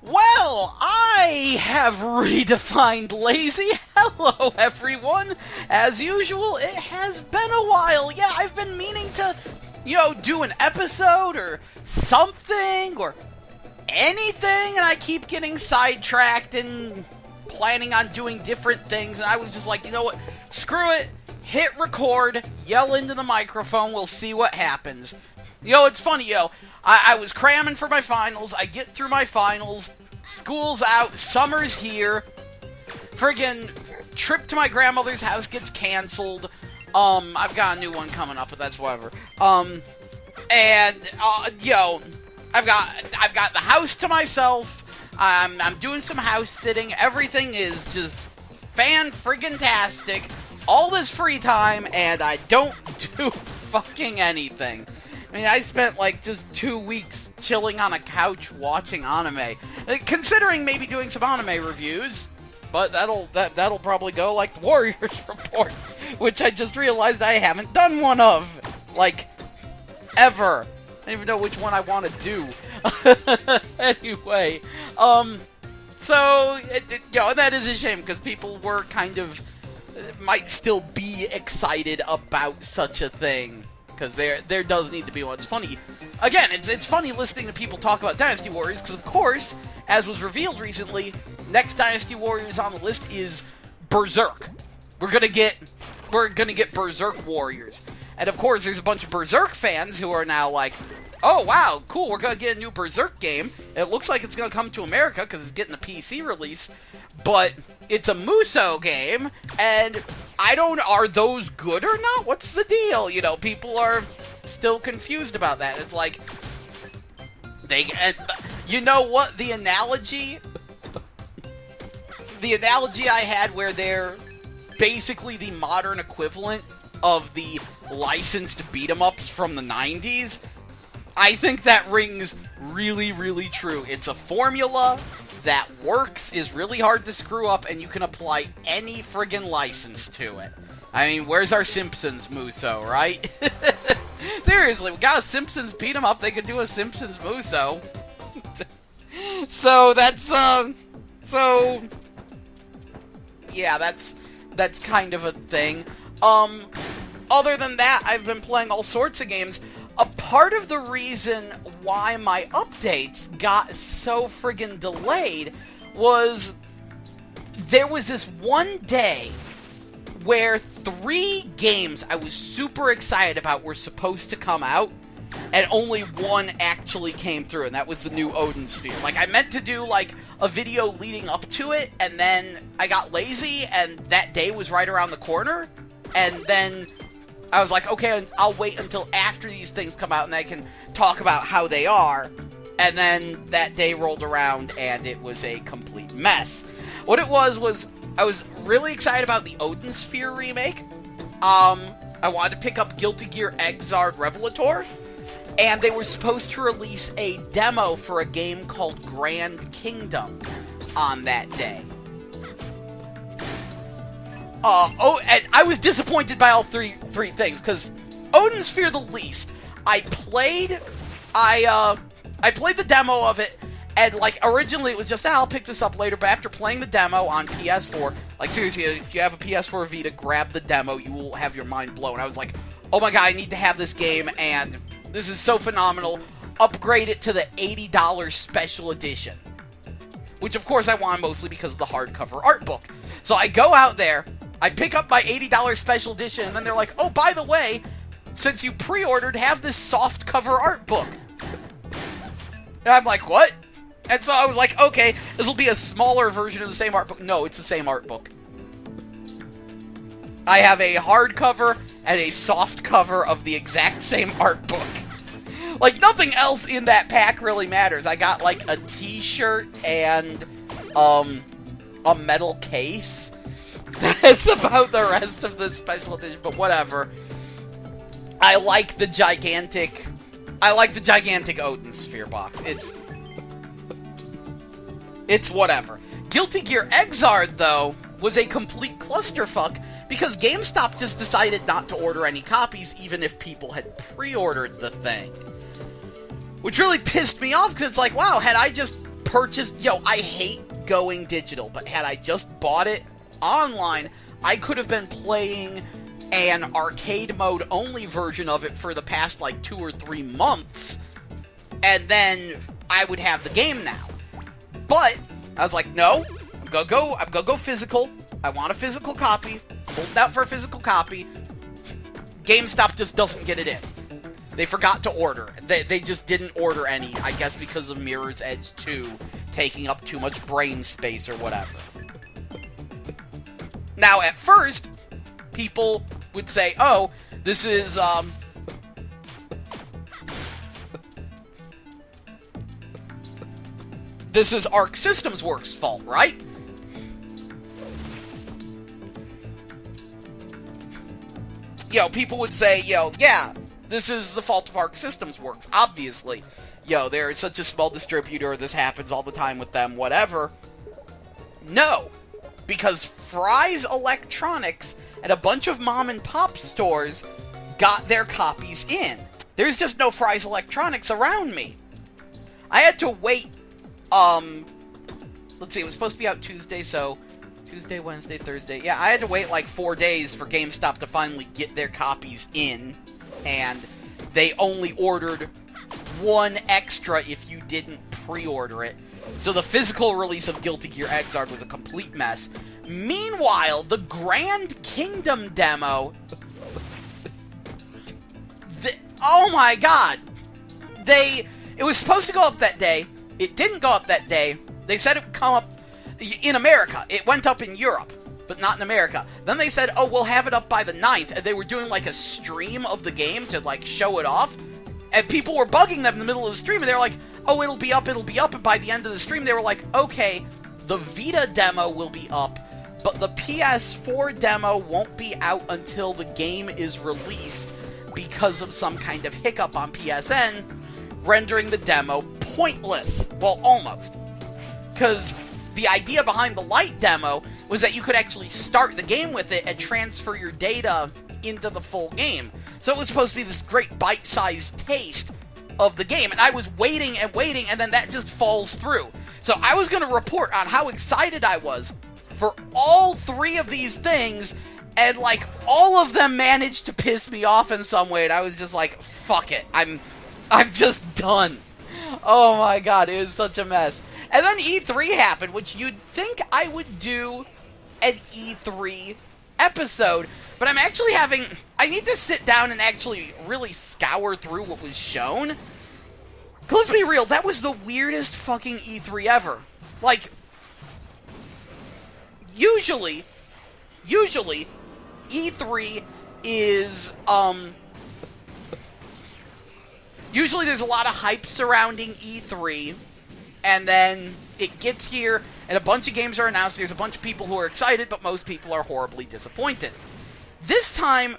Well, I have redefined lazy. Hello, everyone. As usual, it has been a while. Yeah, I've been meaning to, do an episode or something or anything, and I keep getting sidetracked and planning on doing different things, and I was just like, you know what? Screw it. Hit record, yell into the microphone, we'll see what happens. It's funny, I was cramming for my finals, I get through my finals, school's out, summer's here, friggin' trip to my grandmother's house gets canceled, I've got a new one coming up, but that's whatever, I've got the house to myself, I'm doing some house sitting, everything is just fan-friggin-tastic, all this free time, and I don't do fucking anything. I mean, I spent, just 2 weeks chilling on a couch watching anime. Considering maybe doing some anime reviews, but that'll probably go like the Warriors Report, which I just realized I haven't done one of. Ever. I don't even know which one I want to do. Anyway, so, that is a shame, because people were kind of might still be excited about such a thing, because there does need to be one. It's funny, again, it's funny listening to people talk about Dynasty Warriors, because of course, as was revealed recently, next Dynasty Warriors on the list is Berserk. We're gonna get Berserk Warriors, and of course, there's a bunch of Berserk fans who are now like, oh wow, cool, we're gonna get a new Berserk game. It looks like it's gonna come to America, because it's getting a PC release, but it's a Muso game, and are those good or not? What's the deal? People are still confused about that. It's like, you know what, the analogy I had where they're basically the modern equivalent of the licensed beat-em-ups from the 90s, I think that rings really, really true. It's a formula that works, is really hard to screw up, and you can apply any friggin' license to it. I mean, where's our Simpsons Muso, right? Seriously, we got a Simpsons beat 'em up, they could do a Simpsons Muso. So yeah, that's kind of a thing. Other than that, I've been playing all sorts of games. A part of the reason why my updates got so friggin' delayed was there was this one day where 3 games I was super excited about were supposed to come out, and only one actually came through, and that was the new Odin Sphere. I meant to do, a video leading up to it, and then I got lazy, and that day was right around the corner, and then I was like, okay, I'll wait until after these things come out and I can talk about how they are. And then that day rolled around and it was a complete mess. What it was I was really excited about the Odin Sphere remake. I wanted to pick up Guilty Gear Xrd Revelator. And they were supposed to release a demo for a game called Grand Kingdom on that day. And I was disappointed by all three things, because Odin Sphere the least. I played the demo of it, and, originally it was just, I'll pick this up later, but after playing the demo on PS4, seriously, if you have a PS4 Vita, grab the demo, you will have your mind blown. I was like, oh my god, I need to have this game, and this is so phenomenal. Upgrade it to the $80 special edition. Which, of course, I want mostly because of the hardcover art book. So I go out there, I pick up my $80 special edition, and then they're like, oh, by the way, since you pre-ordered, have this soft cover art book. And I'm like, what? And so I was like, okay, this will be a smaller version of the same art book. No, it's the same art book. I have a hardcover and a soft cover of the exact same art book. Nothing else in that pack really matters. I got, a t-shirt and, a metal case. That's about the rest of the special edition, but whatever. I like the gigantic Odin Sphere box. It's whatever. Guilty Gear Xrd, though, was a complete clusterfuck because GameStop just decided not to order any copies even if people had pre-ordered the thing. Which really pissed me off because it's like, wow, had I just purchased... I hate going digital, but had I just bought it online, I could have been playing an arcade mode only version of it for the past, 2 or 3 months, and then I would have the game now. But I was like, no, I'm gonna go physical. I want a physical copy. Holding out for a physical copy. GameStop just doesn't get it in. They forgot to order. They just didn't order any, I guess because of Mirror's Edge 2 taking up too much brain space or whatever. Now, at first, people would say, oh, this is, this is Arc Systems Works' fault, right? People would say, yeah, this is the fault of Arc Systems Works, obviously. They're such a small distributor, this happens all the time with them, whatever. No, because Fry's Electronics and a bunch of mom-and-pop stores got their copies in. There's just no Fry's Electronics around me. I had to wait, let's see, it was supposed to be out Tuesday, so Tuesday, Wednesday, Thursday. Yeah, I had to wait 4 days for GameStop to finally get their copies in, and they only ordered 1 extra if you didn't pre-order it. So the physical release of Guilty Gear Xrd was a complete mess. Meanwhile, the Grand Kingdom demo... oh my god! It was supposed to go up that day. It didn't go up that day. They said it would come up in America. It went up in Europe, but not in America. Then they said, oh, we'll have it up by the 9th. And they were doing a stream of the game to show it off. And people were bugging them in the middle of the stream, and they were like, oh, it'll be up. And by the end of the stream, they were like, okay, the Vita demo will be up, but the PS4 demo won't be out until the game is released because of some kind of hiccup on PSN, rendering the demo pointless. Well, almost. Because the idea behind the Lite demo was that you could actually start the game with it and transfer your data into the full game. So it was supposed to be this great bite-sized taste of the game, and I was waiting, and then that just falls through. So I was going to report on how excited I was for all 3 of these things, and all of them managed to piss me off in some way, and I was just like, fuck it, I'm just done. Oh my god, it was such a mess. And then E3 happened, which you'd think I would do an E3 episode, but I'm actually I need to sit down and actually really scour through what was shown. Let's be real, that was the weirdest fucking E3 ever. Usually, E3 is, usually there's a lot of hype surrounding E3, and then it gets here, and a bunch of games are announced, there's a bunch of people who are excited, but most people are horribly disappointed. This time,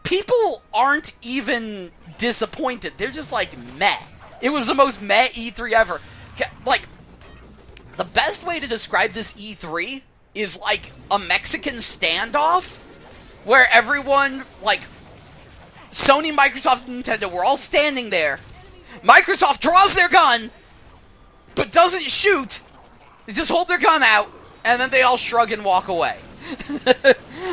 people aren't even disappointed, they're just meh. It was the most meh E3 ever. The best way to describe this E3 is a Mexican standoff, where everyone, Sony, Microsoft, and Nintendo, we're all standing there. Microsoft draws their gun, but doesn't shoot. They just hold their gun out, and then they all shrug and walk away.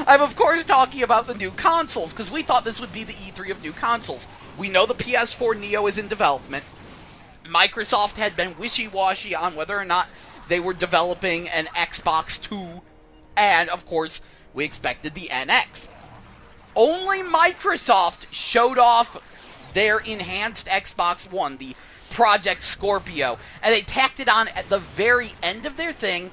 I'm, of course, talking about the new consoles, because we thought this would be the E3 of new consoles. We know the PS4 Neo is in development. Microsoft had been wishy-washy on whether or not they were developing an Xbox 2, and, of course, we expected the NX. Only Microsoft showed off their enhanced Xbox One, the Project Scorpio, and they tacked it on at the very end of their thing,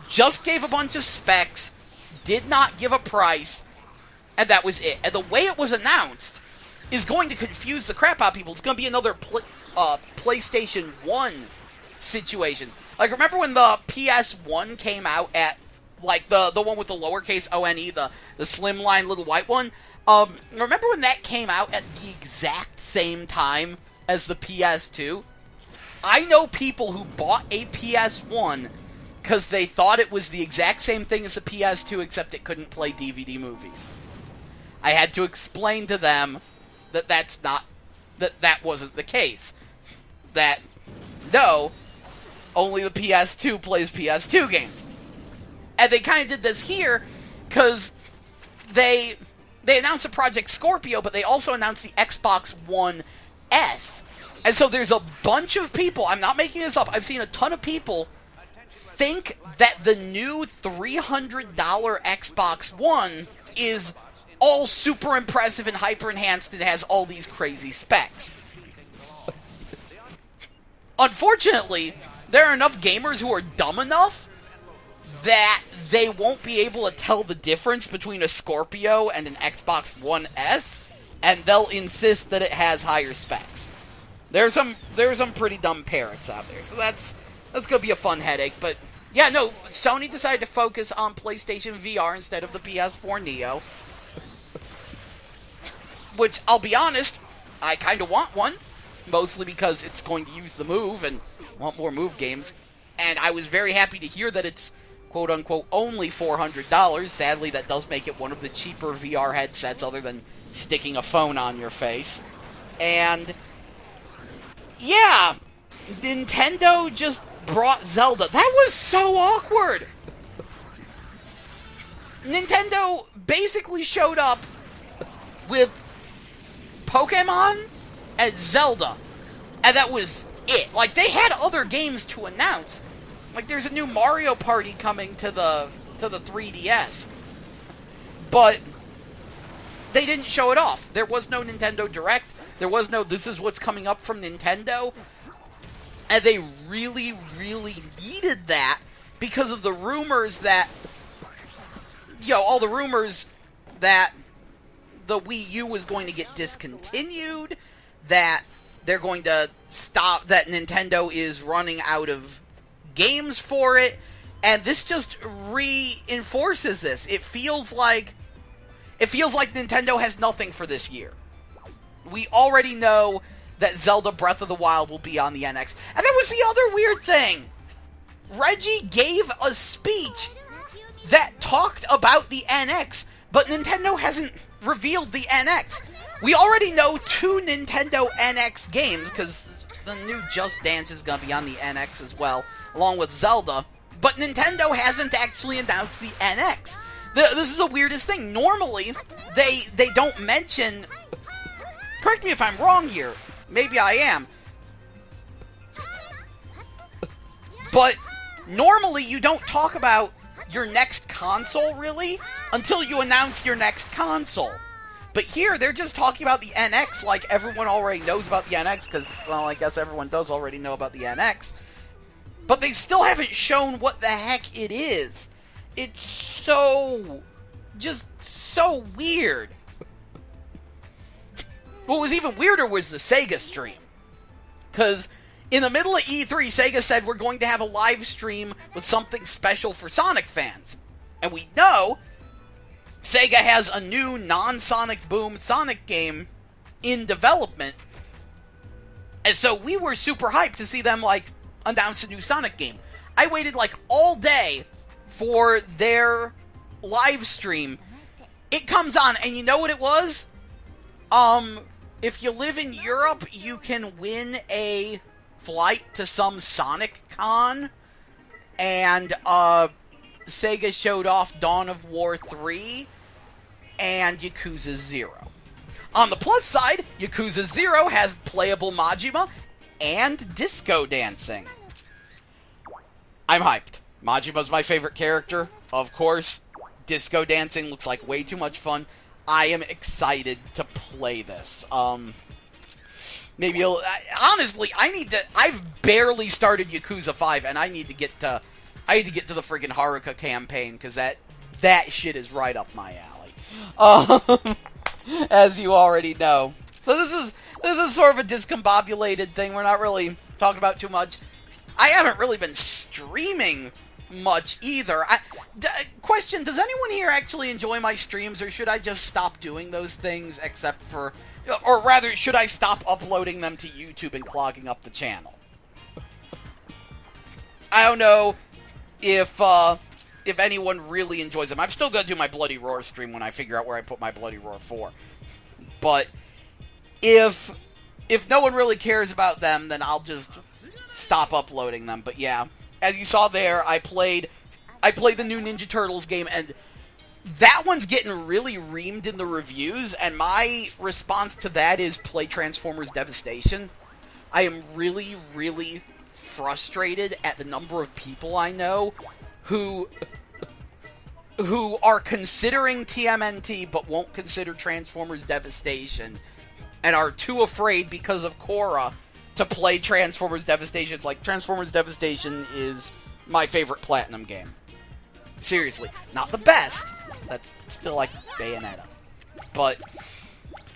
just gave a bunch of specs, did not give a price, and that was it. And the way it was announced is going to confuse the crap out of people. It's going to be another PlayStation 1 situation. Remember when the PS1 came out at, the one with the lowercase O-N-E, the slimline little white one? Remember when that came out at the exact same time as the PS2? I know people who bought a PS1 because they thought it was the exact same thing as the PS2, except it couldn't play DVD movies. I had to explain to them that that wasn't the case. That no, only the PS2 plays PS2 games. And they kind of did this here because they announced the Project Scorpio, but they also announced the Xbox One S. And so there's a bunch of people, I'm not making this up, I've seen a ton of people think that the new $300 Xbox One is all super impressive and hyper enhanced and has all these crazy specs. Unfortunately, there are enough gamers who are dumb enough that they won't be able to tell the difference between a Scorpio and an Xbox One S, and they'll insist that it has higher specs. There's some pretty dumb parrots out there, so that's gonna be a fun headache. But yeah, no, Sony decided to focus on PlayStation VR instead of the PS4 Neo, which I'll be honest, I kind of want one, mostly because it's going to use the Move and want more Move games. And I was very happy to hear that it's quote-unquote only $400. Sadly, that does make it one of the cheaper VR headsets other than sticking a phone on your face. And yeah, Nintendo just brought Zelda. That was so awkward! Nintendo basically showed up with Pokemon and Zelda, and that was it. Like, they had other games to announce. Like, there's a new Mario Party coming to the 3DS. But they didn't show it off. There was no Nintendo Direct. There was no, this is what's coming up from Nintendo. And they really, really needed that because of the rumors that, all the rumors that the Wii U was going to get discontinued, that they're going to stop, that Nintendo is running out of games for it, and this just reinforces this. It feels like Nintendo has nothing for this year. We already know that Zelda Breath of the Wild will be on the NX. And that was the other weird thing. Reggie gave a speech that talked about the NX, but Nintendo hasn't revealed the NX. We already know 2 Nintendo NX games, because the new Just Dance is going to be on the NX as well, along with Zelda, but Nintendo hasn't actually announced the NX. This is the weirdest thing. Normally, they don't mention... Correct me if I'm wrong here. Maybe I am. But normally you don't talk about your next console, really, until you announce your next console. But here, they're just talking about the NX like everyone already knows about the NX, because, well, I guess everyone does already know about the NX. But they still haven't shown what the heck it is. It's just so weird. What was even weirder was the Sega stream. Because in the middle of E3, Sega said we're going to have a live stream with something special for Sonic fans. And we know Sega has a new non-Sonic Boom Sonic game in development. And so we were super hyped to see them, announce a new Sonic game. I waited, all day for their live stream. It comes on, and you know what it was? If you live in Europe, you can win a flight to some Sonic Con, and, Sega showed off Dawn of War 3 and Yakuza 0. On the plus side, Yakuza 0 has playable Majima and disco dancing. I'm hyped. Majima's my favorite character, of course. Disco dancing looks like way too much fun. I am excited to play this. Honestly, I've barely started Yakuza 5, and I need to get to the friggin' Haruka campaign, because that shit is right up my alley. As you already know. So this is sort of a discombobulated thing. We're not really talking about too much. I haven't really been streaming much either. Question, does anyone here actually enjoy my streams, or should I just stop doing those things, except for... Or rather, should I stop uploading them to YouTube and clogging up the channel? I don't know if anyone really enjoys them. I'm still going to do my Bloody Roar stream when I figure out where I put my Bloody Roar 4. But if no one really cares about them, then I'll just stop uploading them. But yeah, as you saw there, I played the new Ninja Turtles game, and that one's getting really reamed in the reviews, and my response to that is play Transformers Devastation. I am really, really frustrated at the number of people I know who are considering TMNT but won't consider Transformers Devastation, and are too afraid because of Korra to play Transformers Devastation. It's like, Transformers Devastation is my favorite Platinum game. Seriously. Not the best. That's still like Bayonetta. But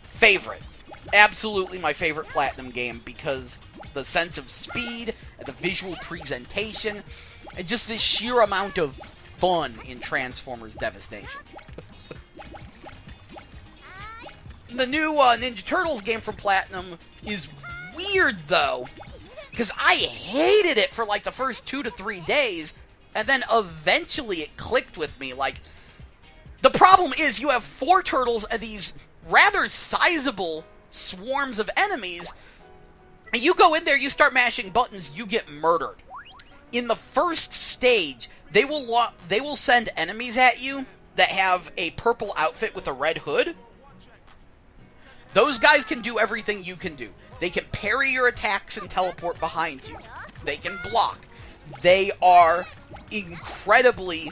favorite. Absolutely my favorite Platinum game, because the sense of speed, and the visual presentation, and just the sheer amount of fun in Transformers Devastation. The new Ninja Turtles game from Platinum is weird, though, because I hated it for like the first 2 to 3 days, and then eventually it clicked with me. Like, the problem is you have 4 turtles and these rather sizable swarms of enemies, and you go in there, you start mashing buttons, you get murdered. In the first stage, they will send enemies at you that have a purple outfit with a red hood. Those guys can do everything you can do. They can parry your attacks and teleport behind you. They can block. They are incredibly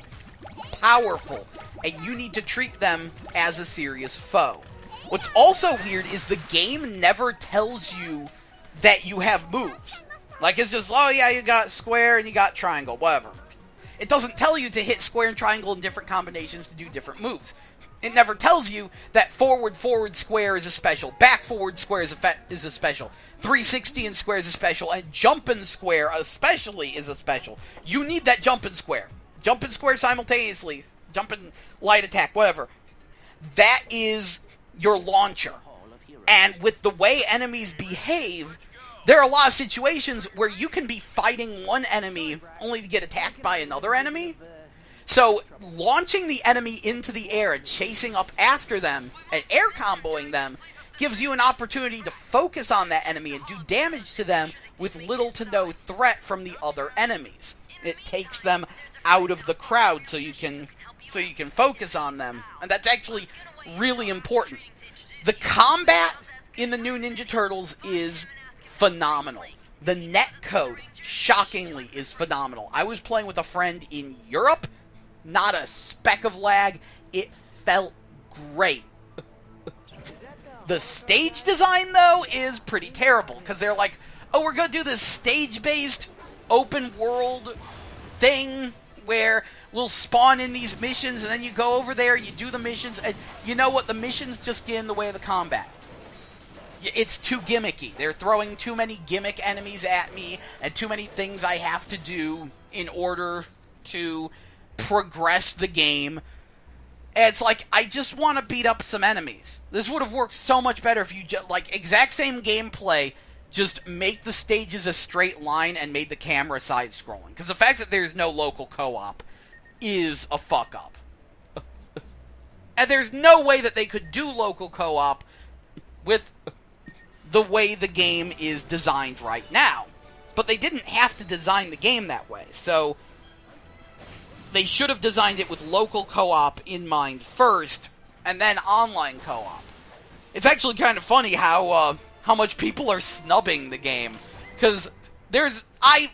powerful, and you need to treat them as a serious foe. What's also weird is the game never tells you that you have moves. Like, it's just, oh yeah, you got square and you got triangle, whatever. It doesn't tell you to hit square and triangle in different combinations to do different moves. It never tells you that forward square is a special, back forward square is a special, 360 and square is a special, and jumping square especially is a special. You need that jumping square. Jumping square simultaneously, jumping light attack, whatever. That is your launcher. And with the way enemies behave, there are a lot of situations where you can be fighting one enemy only to get attacked by another enemy. So, launching the enemy into the air and chasing up after them and air comboing them gives you an opportunity to focus on that enemy and do damage to them with little to no threat from the other enemies. It takes them out of the crowd so you can focus on them. And that's actually really important. The combat in the new Ninja Turtles is phenomenal. The netcode, shockingly, is phenomenal. I was playing with a friend in Europe. Not a speck of lag. It felt great. The stage design, though, is pretty terrible, because they're like, oh, we're going to do this stage-based open world thing where we'll spawn in these missions, and then you go over there, you do the missions, and you know what? The missions just get in the way of the combat. It's too gimmicky. They're throwing too many gimmick enemies at me, and too many things I have to do in order to progress the game. And it's like, I just want to beat up some enemies. This would have worked so much better if you just, like, exact same gameplay, just make the stages a straight line and made the camera side-scrolling. Because the fact that there's no local co-op is a fuck-up. And there's no way that they could do local co-op with the way the game is designed right now. But they didn't have to design the game that way, so they should have designed it with local co-op in mind first, and then online co-op. It's actually kind of funny how much people are snubbing the game, because I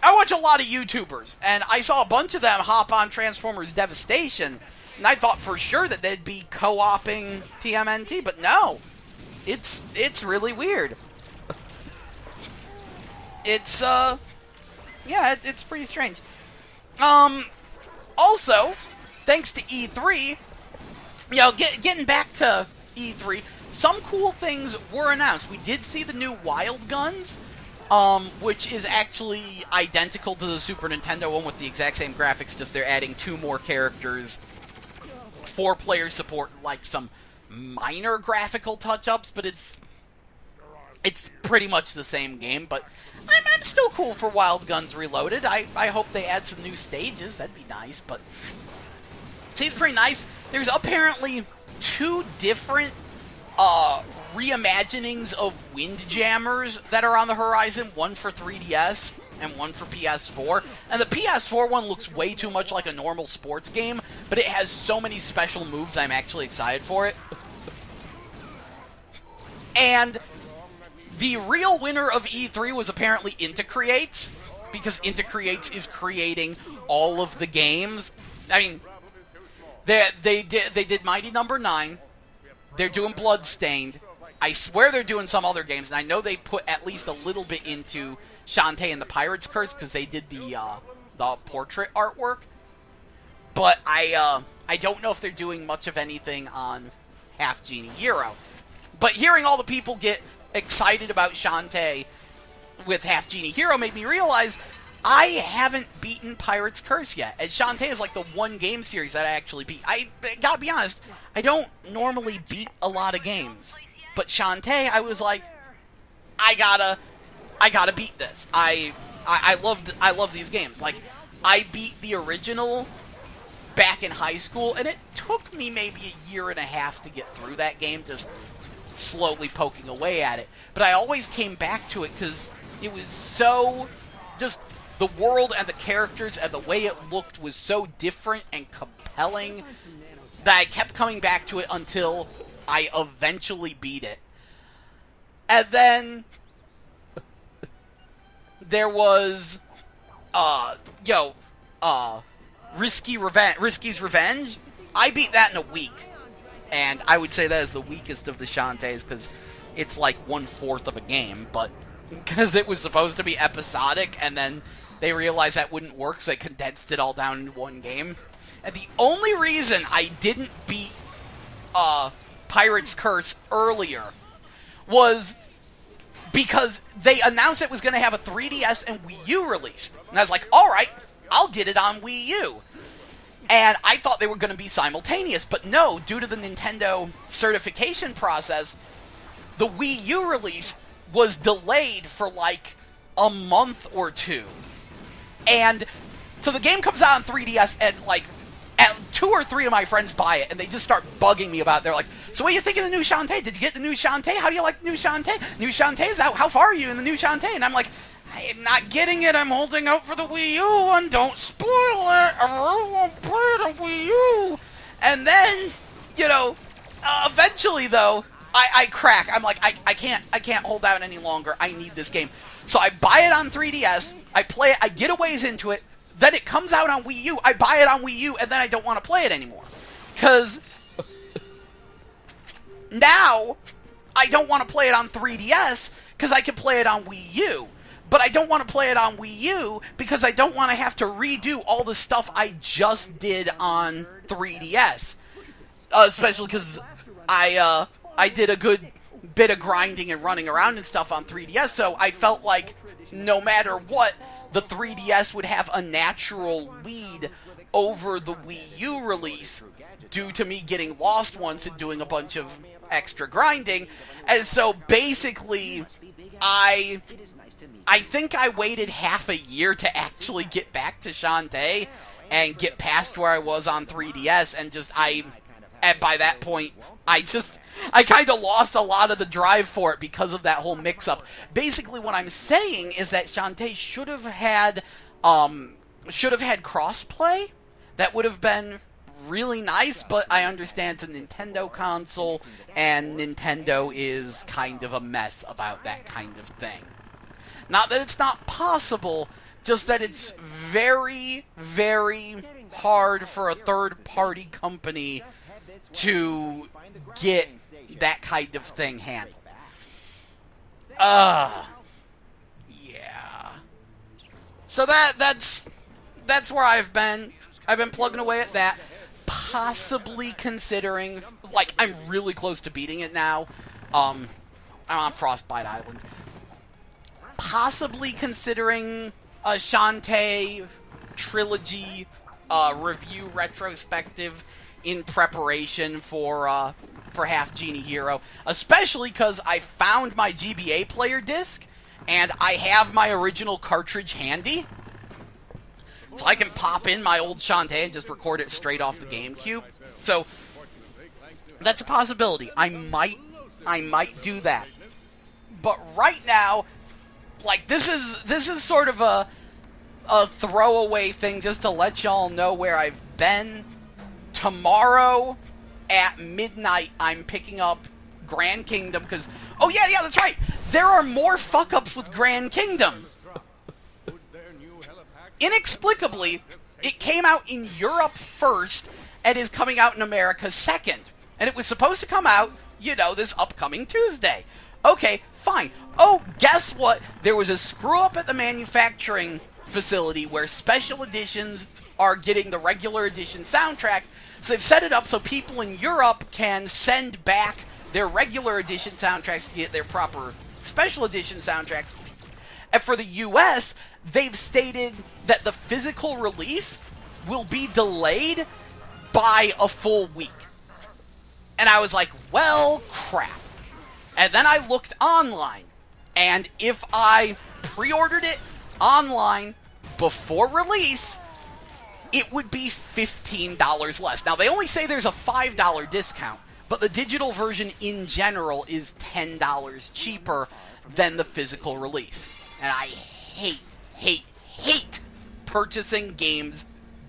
watch a lot of YouTubers, and I saw a bunch of them hop on Transformers Devastation, and I thought for sure that they'd be co-oping TMNT, but no. It's really weird. It's it's pretty strange. Also, thanks to E3, getting back to E3, some cool things were announced. We did see the new Wild Guns, which is actually identical to the Super Nintendo one with the exact same graphics, just they're adding 2 more characters, 4-player support, like some minor graphical touch-ups, but it's pretty much the same game. But I'm still cool for Wild Guns Reloaded. I hope they add some new stages. That'd be nice, but seems pretty nice. There's apparently 2 different reimaginings of Windjammers that are on the horizon, one for 3DS and one for PS4. And the PS4 one looks way too much like a normal sports game, but it has so many special moves I'm actually excited for it. And the real winner of E3 was apparently Intercreates, because Intercreates is creating all of the games. I mean, they did Mighty Number 9. They're doing Bloodstained. I swear they're doing some other games, and I know they put at least a little bit into Shantae and the Pirate's Curse because they did the portrait artwork. But I don't know if they're doing much of anything on Half Genie Hero. But hearing all the people get excited about Shantae with Half Genie Hero made me realize I haven't beaten Pirate's Curse yet. And Shantae is like the one game series that I actually beat. I gotta be honest, I don't normally beat a lot of games. But Shantae, I was like, I gotta beat this. I love these games. Like, I beat the original back in high school, and it took me maybe a year and a half to get through that game, just slowly poking away at it. But I always came back to it because it was so, just the world and the characters and the way it looked was so different and compelling that I kept coming back to it until I eventually beat it. And then there was Risky's Revenge. I beat that in a week. And I would say that is the weakest of the Shantaes because it's like 1/4 of a game, but because it was supposed to be episodic and then they realized that wouldn't work, so they condensed it all down into one game. And the only reason I didn't beat Pirate's Curse earlier was because they announced it was going to have a 3DS and Wii U release. And I was like, alright, I'll get it on Wii U. And I thought they were going to be simultaneous, but no, due to the Nintendo certification process, the Wii U release was delayed for like a month or two. And so the game comes out on 3DS, and like, and 2 or 3 of my friends buy it, and they just start bugging me about it. They're like, so what do you think of the new Shantae? Did you get the new Shantae? How do you like the new Shantae? New Shantae is out. How far are you in the new Shantae? And I'm like, I'm not getting it. I'm holding out for the Wii U, and don't spoil it. I really won't play it on Wii U. And then, eventually, though, I crack. I'm like, I can't hold out any longer. I need this game. So I buy it on 3DS. I play it. I get a ways into it. Then it comes out on Wii U. I buy it on Wii U, and then I don't want to play it anymore. Because now I don't want to play it on 3DS because I can play it on Wii U. But I don't want to play it on Wii U because I don't want to have to redo all the stuff I just did on 3DS. Especially because I did a good bit of grinding and running around and stuff on 3DS, so I felt like no matter what, the 3DS would have a natural lead over the Wii U release due to me getting lost once and doing a bunch of extra grinding. And so basically, I think I waited half a year to actually get back to Shantae and get past where I was on 3DS, and by that point, I kind of lost a lot of the drive for it because of that whole mix-up. Basically, what I'm saying is that Shantae should have had crossplay. That would have been really nice, but I understand it's a Nintendo console, and Nintendo is kind of a mess about that kind of thing. Not that it's not possible, just that it's very, very hard for a third-party company to get that kind of thing handled. Yeah. So that's where I've been. I've been plugging away at that, possibly considering, like, I'm really close to beating it now. I'm on Frostbite Island. Possibly considering a Shantae trilogy review retrospective in preparation for Half Genie Hero, especially because I found my GBA player disc, and I have my original cartridge handy, so I can pop in my old Shantae and just record it straight off the GameCube. So, that's a possibility. I might I might do that. But right now, like, this is sort of a throwaway thing just to let y'all know where I've been. Tomorrow at midnight, I'm picking up Grand Kingdom, because... Oh, yeah, that's right! There are more fuck-ups with Grand Kingdom! Inexplicably, it came out in Europe first, and is coming out in America second. And it was supposed to come out, this upcoming Tuesday. Okay, fine. Oh, guess what? There was a screw-up at the manufacturing facility where special editions are getting the regular edition soundtrack, so they've set it up so people in Europe can send back their regular edition soundtracks to get their proper special edition soundtracks. And for the US, they've stated that the physical release will be delayed by a full week. And I was like, well, crap. And then I looked online, and if I pre-ordered it online before release, it would be $15 less. Now, they only say there's a $5 discount, but the digital version in general is $10 cheaper than the physical release. And I hate purchasing games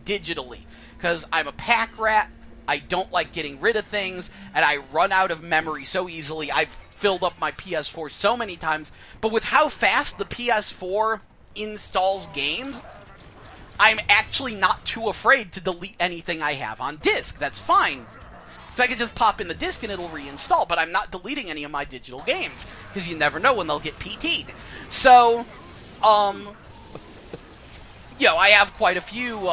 digitally, because I'm a pack rat, I don't like getting rid of things, and I run out of memory so easily. I've filled up my PS4 so many times, but with how fast the PS4 installs games, I'm actually not too afraid to delete anything I have on disc. That's fine. So I can just pop in the disc and it'll reinstall, but I'm not deleting any of my digital games, because you never know when they'll get PT'd. So, I have quite a few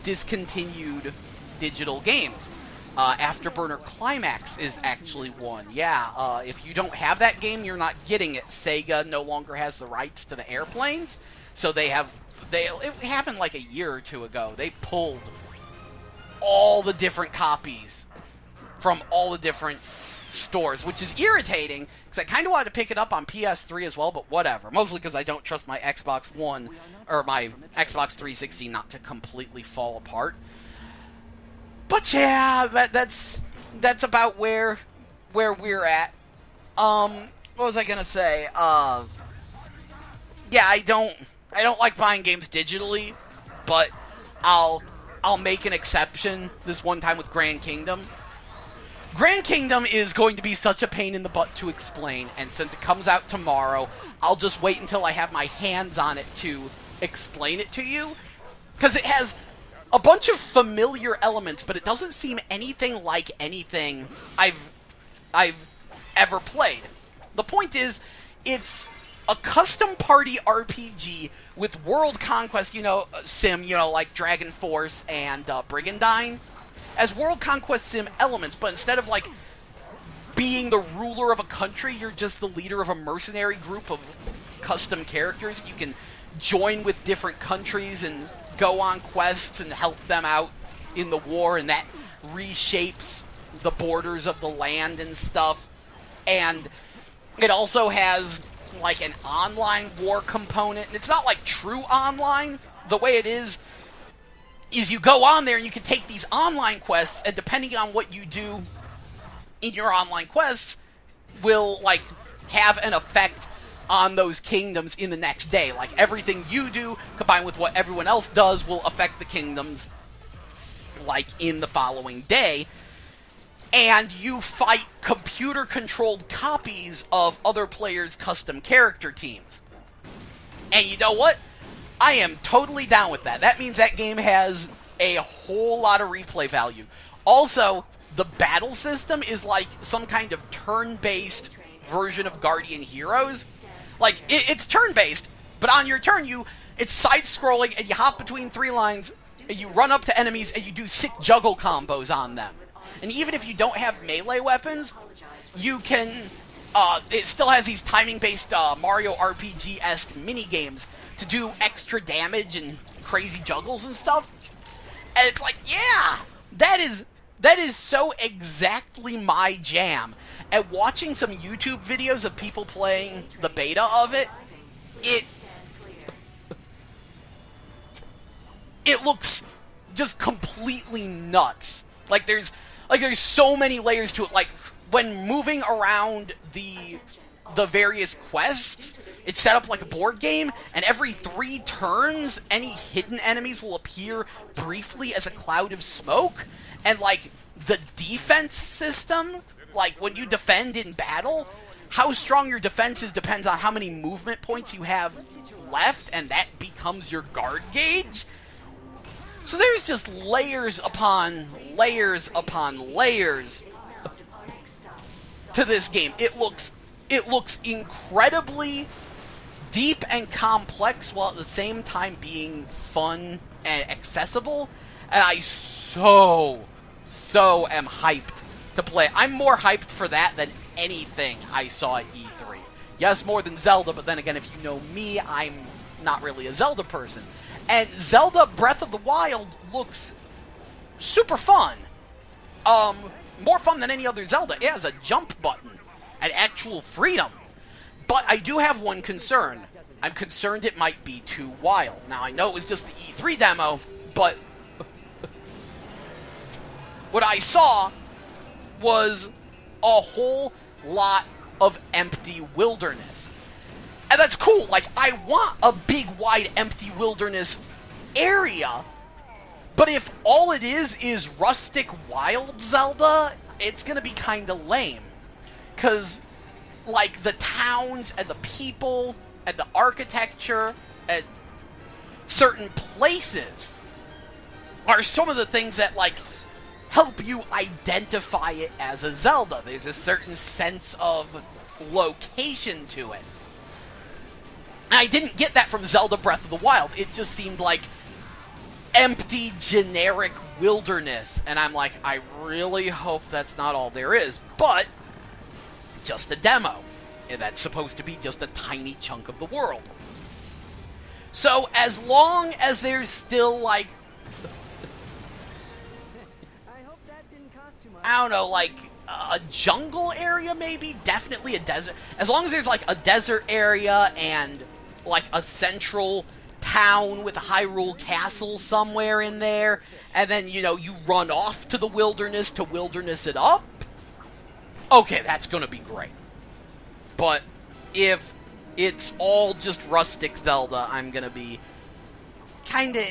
discontinued digital games. Afterburner Climax is actually one. Yeah, if you don't have that game, you're not getting it. Sega no longer has the rights to the airplanes, so it happened like a year or two ago. They pulled all the different copies from all the different stores, which is irritating, because I kind of wanted to pick it up on PS3 as well, but whatever. Mostly because I don't trust my Xbox One, or my Xbox 360 not to completely fall apart. But yeah, that's about where we're at. What was I gonna say? Yeah, I don't like buying games digitally, but I'll make an exception this one time with Grand Kingdom. Grand Kingdom is going to be such a pain in the butt to explain, and since it comes out tomorrow, I'll just wait until I have my hands on it to explain it to you, because it has a bunch of familiar elements, but it doesn't seem anything like anything I've ever played. The point is, it's a custom party RPG with world conquest, sim, like Dragon Force and Brigandine, as world conquest sim elements, but instead of, being the ruler of a country, you're just the leader of a mercenary group of custom characters. You can join with different countries and go on quests and help them out in the war, and that reshapes the borders of the land and stuff. And it also has, an online war component. It's not, true online. The way it is you go on there and you can take these online quests, and depending on what you do in your online quests will, have an effect on those kingdoms in the next day. Everything you do, combined with what everyone else does, will affect the kingdoms, in the following day. And you fight computer-controlled copies of other players' custom character teams. And you know what? I am totally down with that. That means that game has a whole lot of replay value. Also, the battle system is some kind of turn-based version of Guardian Heroes. It's turn-based, but on your turn, it's side-scrolling, and you hop between 3 lines, and you run up to enemies, and you do sick juggle combos on them. And even if you don't have melee weapons, you can... it still has these timing-based Mario RPG-esque mini-games to do extra damage and crazy juggles and stuff. And it's yeah! That is so exactly my jam. And watching some YouTube videos of people playing the beta of it, it looks just completely nuts. There's so many layers to it. when moving around the various quests, it's set up like a board game, and every 3 turns, any hidden enemies will appear briefly as a cloud of smoke, and, like, the defense system, like, when you defend in battle, how strong your defense is depends on how many movement points you have left, and that becomes your guard gauge. So there's just layers upon layers upon layers to this game. It looks incredibly deep and complex while at the same time being fun and accessible. And I so am hyped to play. I'm more hyped for that than anything I saw at E3. Yes, more than Zelda, but then again, if you know me, I'm not really a Zelda person. And Zelda Breath of the Wild looks super fun. More fun than any other Zelda. It has a jump button and actual freedom. But I do have one concern. I'm concerned it might be too wild. Now, I know it was just the E3 demo, but what I saw was a whole lot of empty wilderness. And that's cool. Like, I want a big, wide, empty wilderness area. But if all it is rustic wild Zelda, it's gonna be kinda lame. Because, like, the towns and the people and the architecture and certain places are some of the things that, like, help you identify it as a Zelda. There's a certain sense of location to it. And I didn't get that from Zelda Breath of the Wild. It just seemed like empty, generic wilderness. And I'm like, I really hope that's not all there is. But, just a demo. And that's supposed to be just a tiny chunk of the world. So, as long as there's still, like, I don't know, like, a jungle area, maybe? Definitely a desert. As long as there's, like, a desert area and, like, a central town with a Hyrule castle somewhere in there, and then, you know, you run off to the wilderness to wilderness it up, okay, that's gonna be great. But if it's all just rustic Zelda, I'm gonna be kinda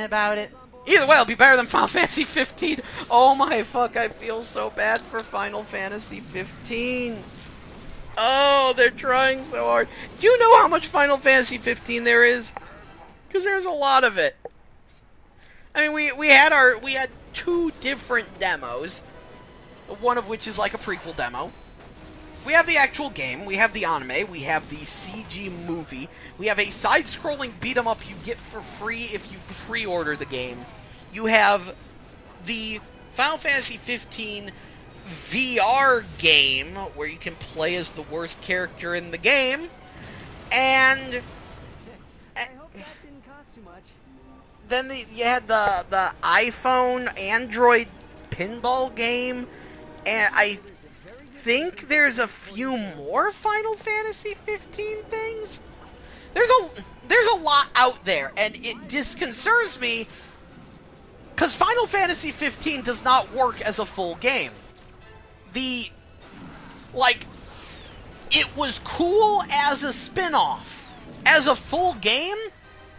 about it. Either way, it'll be better than Final Fantasy 15. Oh my fuck, I feel so bad for Final Fantasy 15. Oh, they're trying so hard. Do you know how much Final Fantasy 15 there is? Because there's a lot of it. I mean, we had 2 different demos, one of which is like a prequel demo. We have the actual game, we have the anime, we have the CG movie, we have a side-scrolling beat-em-up you get for free if you pre-order the game. You have the Final Fantasy 15 VR game, where you can play as the worst character in the game, and then you had the iPhone, Android pinball game, and I think there's a few more Final Fantasy 15 things. There's a lot out there, and it disconcerts me because Final Fantasy 15 does not work as a full game. It was cool as a spin-off. As a full game,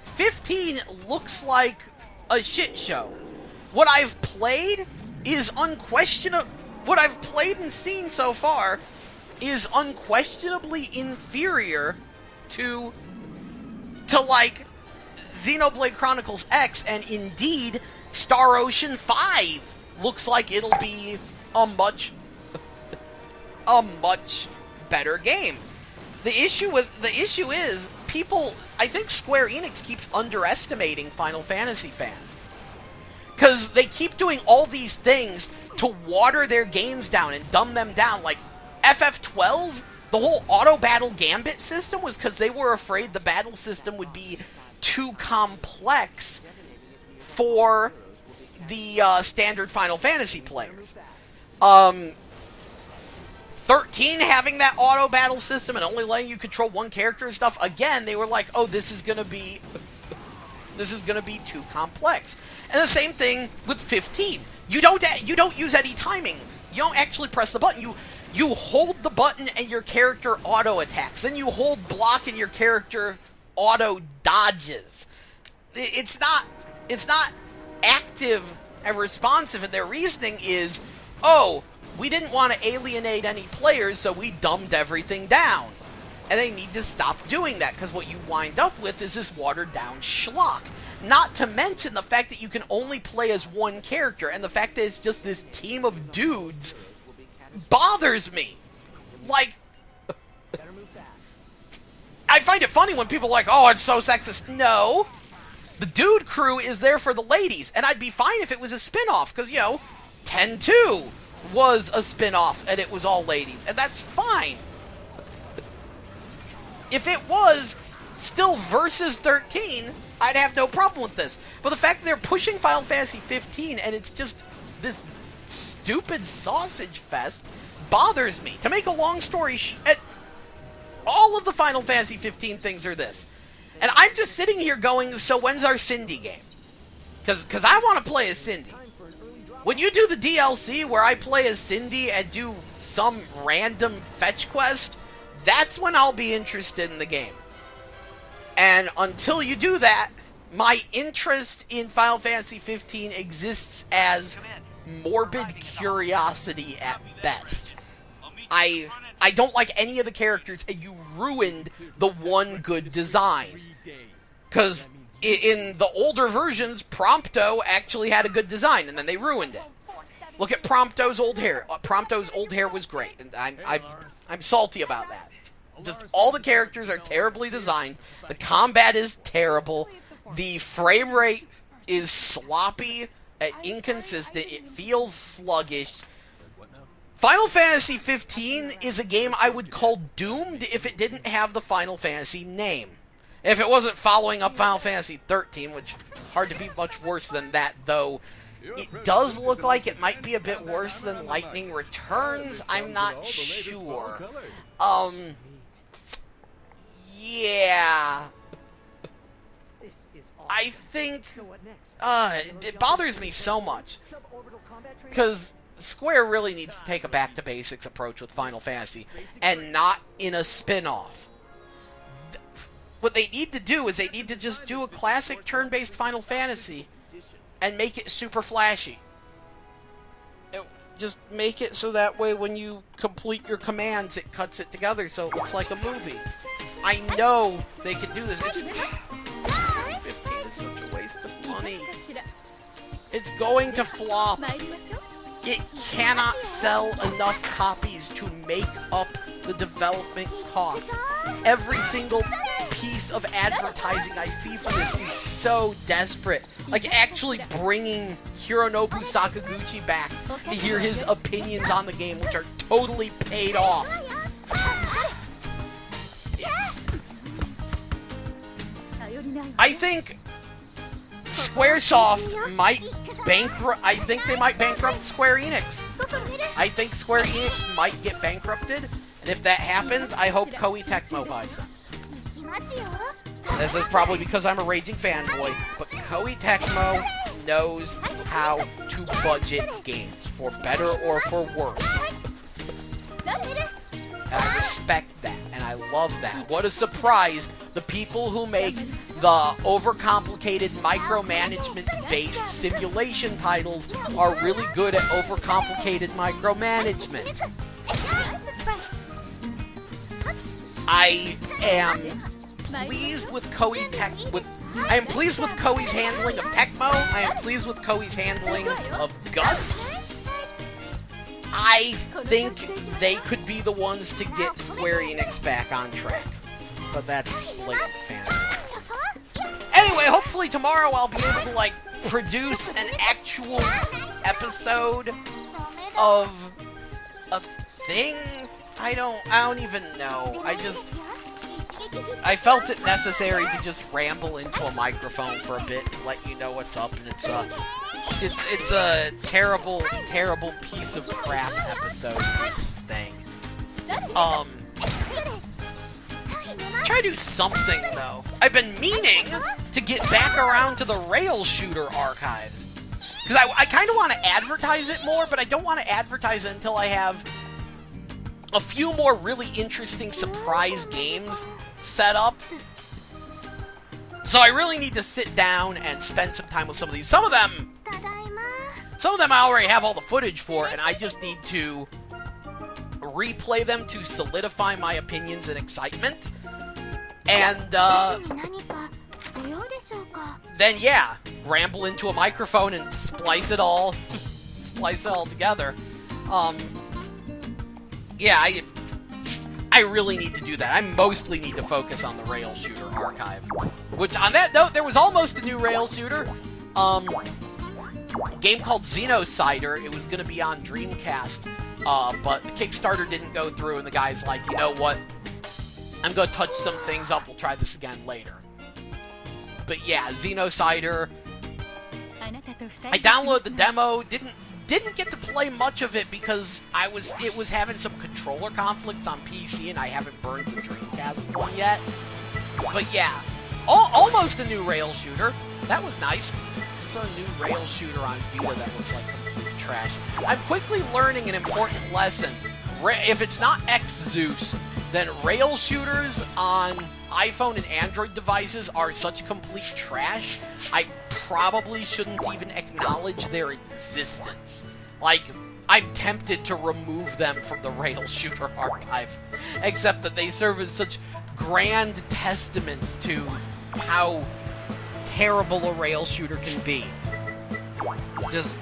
15 looks like a shit show. What I've played is what I've played and seen so far is unquestionably inferior to like, Xenoblade Chronicles X, and indeed, Star Ocean 5 looks like it'll be a much better game. The issue is, people, I think Square Enix keeps underestimating Final Fantasy fans. Because they keep doing all these things to water their games down and dumb them down. Like, FF12, the whole auto-battle gambit system was because they were afraid the battle system would be too complex for the standard Final Fantasy players. 13 having that auto-battle system and only letting you control one character and stuff, again, they were like, oh, this is gonna be too complex. And the same thing with 15. You don't use any timing. You don't actually press the button. you hold the button and your character auto-attacks. Then you hold block and your character auto-dodges. It's not active and responsive, and their reasoning is, oh, we didn't want to alienate any players, so we dumbed everything down. And they need to stop doing that, because what you wind up with is this watered-down schlock. Not to mention the fact that you can only play as one character, and the fact that it's just this team of dudes bothers me. Like, I find it funny when people are like, oh, it's so sexist. No. The dude crew is there for the ladies, and I'd be fine if it was a spin-off, because, 10-2 was a spin-off, and it was all ladies, and that's fine. If it was still Versus 13, I'd have no problem with this. But the fact that they're pushing Final Fantasy 15 and it's just this stupid sausage fest bothers me. To make a long story all of the Final Fantasy 15 things are this. And I'm just sitting here going, so when's our Cindy game? Because I want to play as Cindy. When you do the DLC where I play as Cindy and do some random fetch quest, that's when I'll be interested in the game. And until you do that, my interest in Final Fantasy 15 exists as morbid curiosity at best. I don't like any of the characters, and you ruined the one good design. Because in the older versions, Prompto actually had a good design, and then they ruined it. Look at Prompto's old hair. Prompto's old hair was great, and I'm salty about that. Just all the characters are terribly designed. The combat is terrible. The frame rate is sloppy and inconsistent. It feels sluggish. Final Fantasy 15 is a game I would call doomed if it didn't have the Final Fantasy name. If it wasn't following up Final Fantasy 13, which hard to be much worse than that, though. It does look like it might be a bit worse than Lightning Returns. I'm not sure. Yeah. I think it bothers me so much because Square really needs to take a back-to-basics approach with Final Fantasy and not in a spin-off. What they need to do is they need to just do a classic turn-based Final Fantasy and make it super flashy. Just make it so that way when you complete your commands, it cuts it together so it looks like a movie. I know they can do this. It's 15 is such a waste of money. It's going to flop. It cannot sell enough copies to make up the development cost. Every single piece of advertising I see for this is so desperate. Like actually bringing Hironobu Sakaguchi back to hear his opinions on the game, which are totally paid off. I think Squaresoft might bankrupt. I think they might bankrupt Square Enix. I think Square Enix might get bankrupted, and if that happens, I hope Koei Tecmo buys them. This is probably because I'm a raging fanboy, but Koei Tecmo knows how to budget games, for better or for worse. And I respect that, and I love that. What a surprise, the people who make the overcomplicated micromanagement-based simulation titles are really good at overcomplicated micromanagement. I am pleased with I am pleased with Koei's handling of Tecmo. I am pleased with Koei's handling of Gust. I think they could be the ones to get Square Enix back on track. But that's blatant fanboys. Anyway, hopefully tomorrow I'll be able to, produce an actual episode of a thing. I don't even know. I felt it necessary to just ramble into a microphone for a bit and let you know what's up, and it's a terrible, terrible piece of crap episode thing. Try to do something, though. I've been meaning to get back around to the Rail Shooter archives. Because I kind of want to advertise it more, but I don't want to advertise it until I have a few more really interesting surprise games set up. So I really need to sit down and spend some time with some of these. Some of them I already have all the footage for, and I just need to replay them to solidify my opinions and excitement. And, then, yeah, ramble into a microphone and splice it all together. Yeah, I really need to do that. I mostly need to focus on the rail shooter archive. Which, on that note, there was almost a new rail shooter. A game called Xenocider. It was going to be on Dreamcast, but the Kickstarter didn't go through, and the guy's like, you know what? I'm going to touch some things up. We'll try this again later. But yeah, Xenocider. I downloaded the demo. Didn't get to play much of it because it was having some controller conflicts on PC, and I haven't burned the Dreamcast one yet. But yeah, almost a new rail shooter. That was nice. Just a new rail shooter on Vita that looks like complete trash. I'm quickly learning an important lesson. If it's not X-Zeus, then rail shooters on iPhone and Android devices are such complete trash, I probably shouldn't even acknowledge their existence. Like, I'm tempted to remove them from the rail shooter archive, except that they serve as such grand testaments to how terrible a rail shooter can be. Just,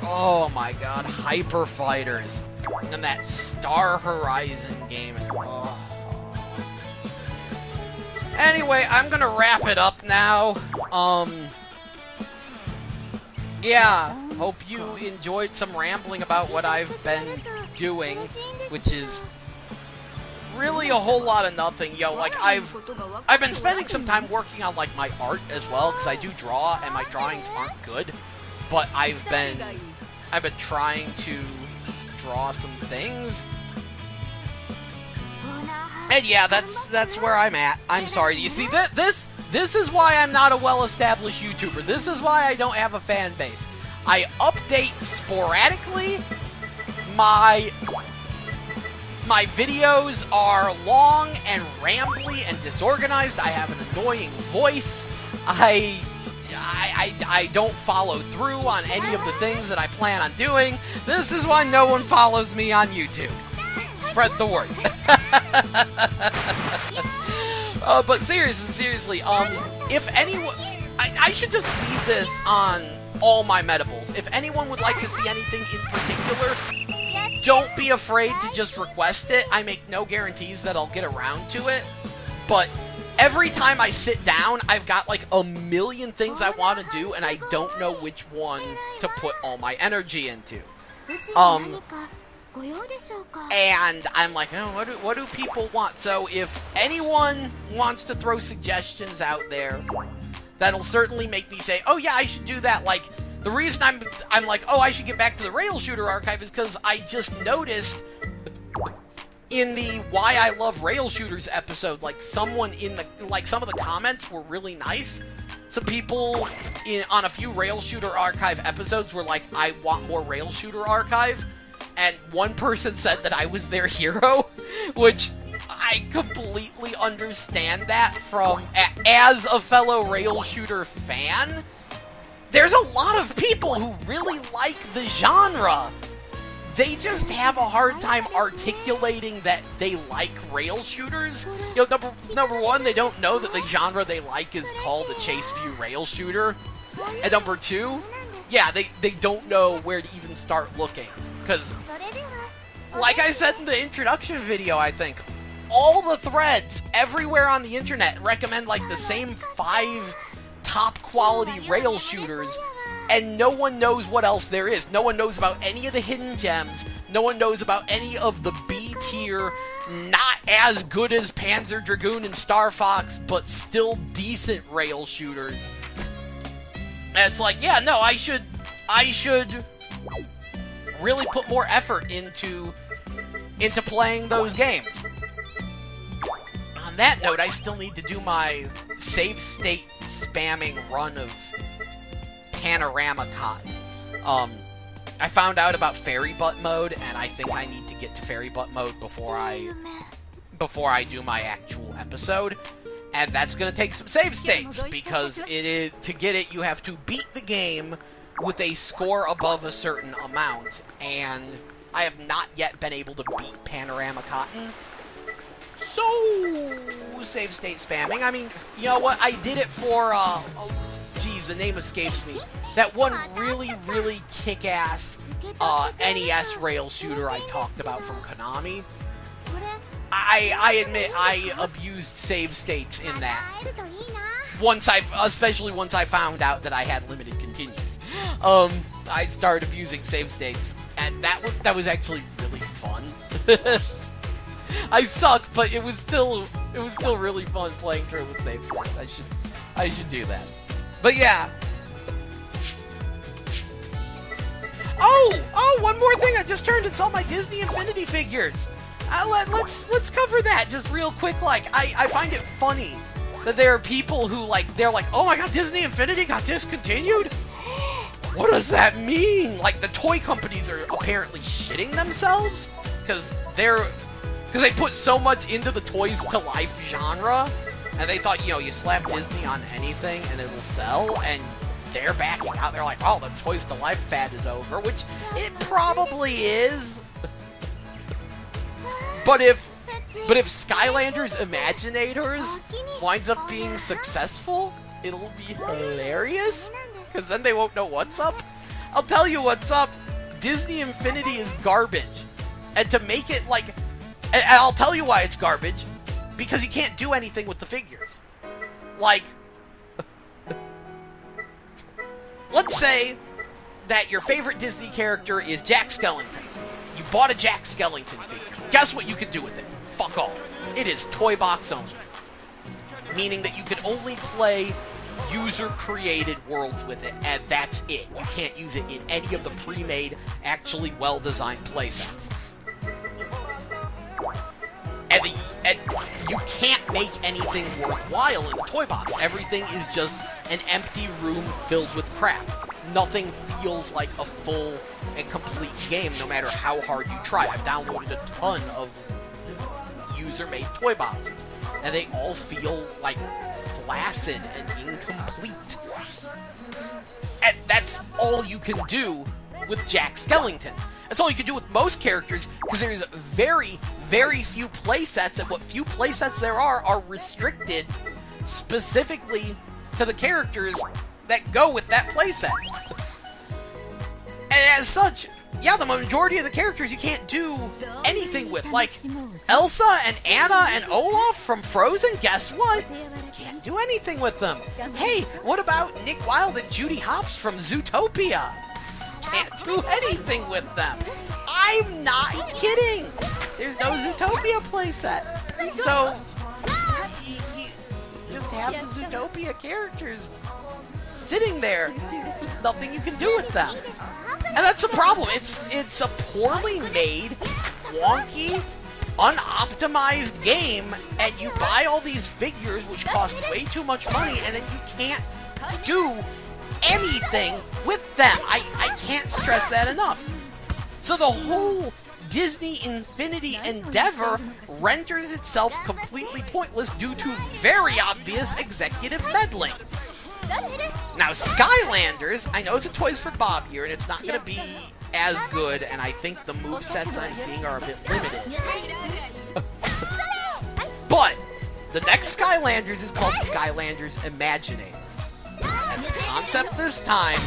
oh my god, Hyper Fighters, and that Star Horizon game, and oh. Anyway, I'm gonna wrap it up now. Yeah, hope you enjoyed some rambling about what I've been doing, which is really a whole lot of nothing. Yo, like, I've been spending some time working on, like, my art as well, because I do draw, and my drawings aren't good, but I've been trying to draw some things. And yeah, that's where I'm at. I'm sorry. You see, this is why I'm not a well-established YouTuber. This is why I don't have a fan base. I update sporadically. My videos are long and rambly and disorganized. I have an annoying voice. I don't follow through on any of the things that I plan on doing. This is why no one follows me on YouTube. Spread the word. But seriously, if anyone, I should just leave this on all my metables. If anyone would like to see anything in particular, don't be afraid to just request it. I make no guarantees that I'll get around to it, but every time I sit down, I've got like a million things I want to do, and I don't know which one to put all my energy into. And I'm like, oh, what do people want? So if anyone wants to throw suggestions out there, that'll certainly make me say, oh yeah, I should do that. Like, the reason I'm like, oh, I should get back to the rail shooter archive is because I just noticed in the Why I Love Rail Shooters episode, like, someone in the, like, some of the comments were really nice. Some people on a few rail shooter archive episodes were like, I want more rail shooter archive. And one person said that I was their hero, which I completely understand that from, as a fellow rail shooter fan. There's a lot of people who really like the genre. They just have a hard time articulating that they like rail shooters. You know, number one, they don't know that the genre they like is called a chase view rail shooter. And number two, yeah, they don't know where to even start looking. Because, like I said in the introduction video, I think, all the threads everywhere on the internet recommend, like, the same 5 top-quality rail shooters, and no one knows what else there is. No one knows about any of the hidden gems. No one knows about any of the B-tier, not as good as Panzer Dragoon and Star Fox, but still decent rail shooters. And it's like, yeah, no, I should really put more effort into playing those games. On that note, I still need to do my save state spamming run of Panorama Con. I found out about Fairy Butt mode, and I think I need to get to fairy butt mode before I do my actual episode. And that's going to take some save states, because to get it, you have to beat the game with a score above a certain amount, and I have not yet been able to beat Panorama Cotton. So, save state spamming. I mean, you know what? I did it for, geez, the name escapes me. That one really, really kick-ass NES rail shooter I talked about from Konami. I admit I abused save states in that. Especially once I found out that I had limited continues. I started abusing save states, and that was actually really fun. I suck, but it was still really fun playing through with save states. I should do that. But yeah. Oh, one more thing! I just turned and saw my Disney Infinity figures. Let's cover that just real quick. Like, I find it funny that there are people who they're like, oh my god, Disney Infinity got discontinued? What does that mean? Like, the toy companies are apparently shitting themselves because they put so much into the toys to life genre, and they thought, you slap Disney on anything and it'll sell, and they're backing out. They're like, oh, the toys to life fad is over, which it probably is. But if Skylanders Imaginators winds up being successful, it'll be hilarious, because then they won't know what's up. I'll tell you what's up. Disney Infinity is garbage. And to make it and I'll tell you why it's garbage, because you can't do anything with the figures. Like, let's say that your favorite Disney character is Jack Skellington. You bought a Jack Skellington figure. Guess what you can do with it? Fuck all. It is toy box only. Meaning that you can only play user-created worlds with it, and that's it. You can't use it in any of the pre-made, actually well-designed playsets. And you can't make anything worthwhile in the toy box. Everything is just an empty room filled with crap. Nothing feels like a full and complete game, no matter how hard you try. I've downloaded a ton of user-made toy boxes, and they all feel like flaccid and incomplete. And that's all you can do with Jack Skellington. That's all you can do with most characters, because there's very, very few playsets, and what few playsets there are restricted specifically to the characters that go with that playset. And as such, yeah, the majority of the characters you can't do anything with. Like, Elsa and Anna and Olaf from Frozen, guess what? Can't do anything with them. Hey, what about Nick Wilde and Judy Hopps from Zootopia? Can't do anything with them. I'm not kidding. There's no Zootopia playset. So, you just have the Zootopia characters sitting there. Nothing you can do with them. And that's a problem. It's a poorly made, wonky, unoptimized game, and you buy all these figures which cost way too much money, and then you can't do anything with them. I can't stress that enough. So the whole Disney Infinity endeavor renders itself completely pointless due to very obvious executive meddling. Now, Skylanders, I know it's a Toys for Bob here, and it's not going to be as good, and I think the movesets I'm seeing are a bit limited. But the next Skylanders is called Skylanders Imaginators. And the concept this time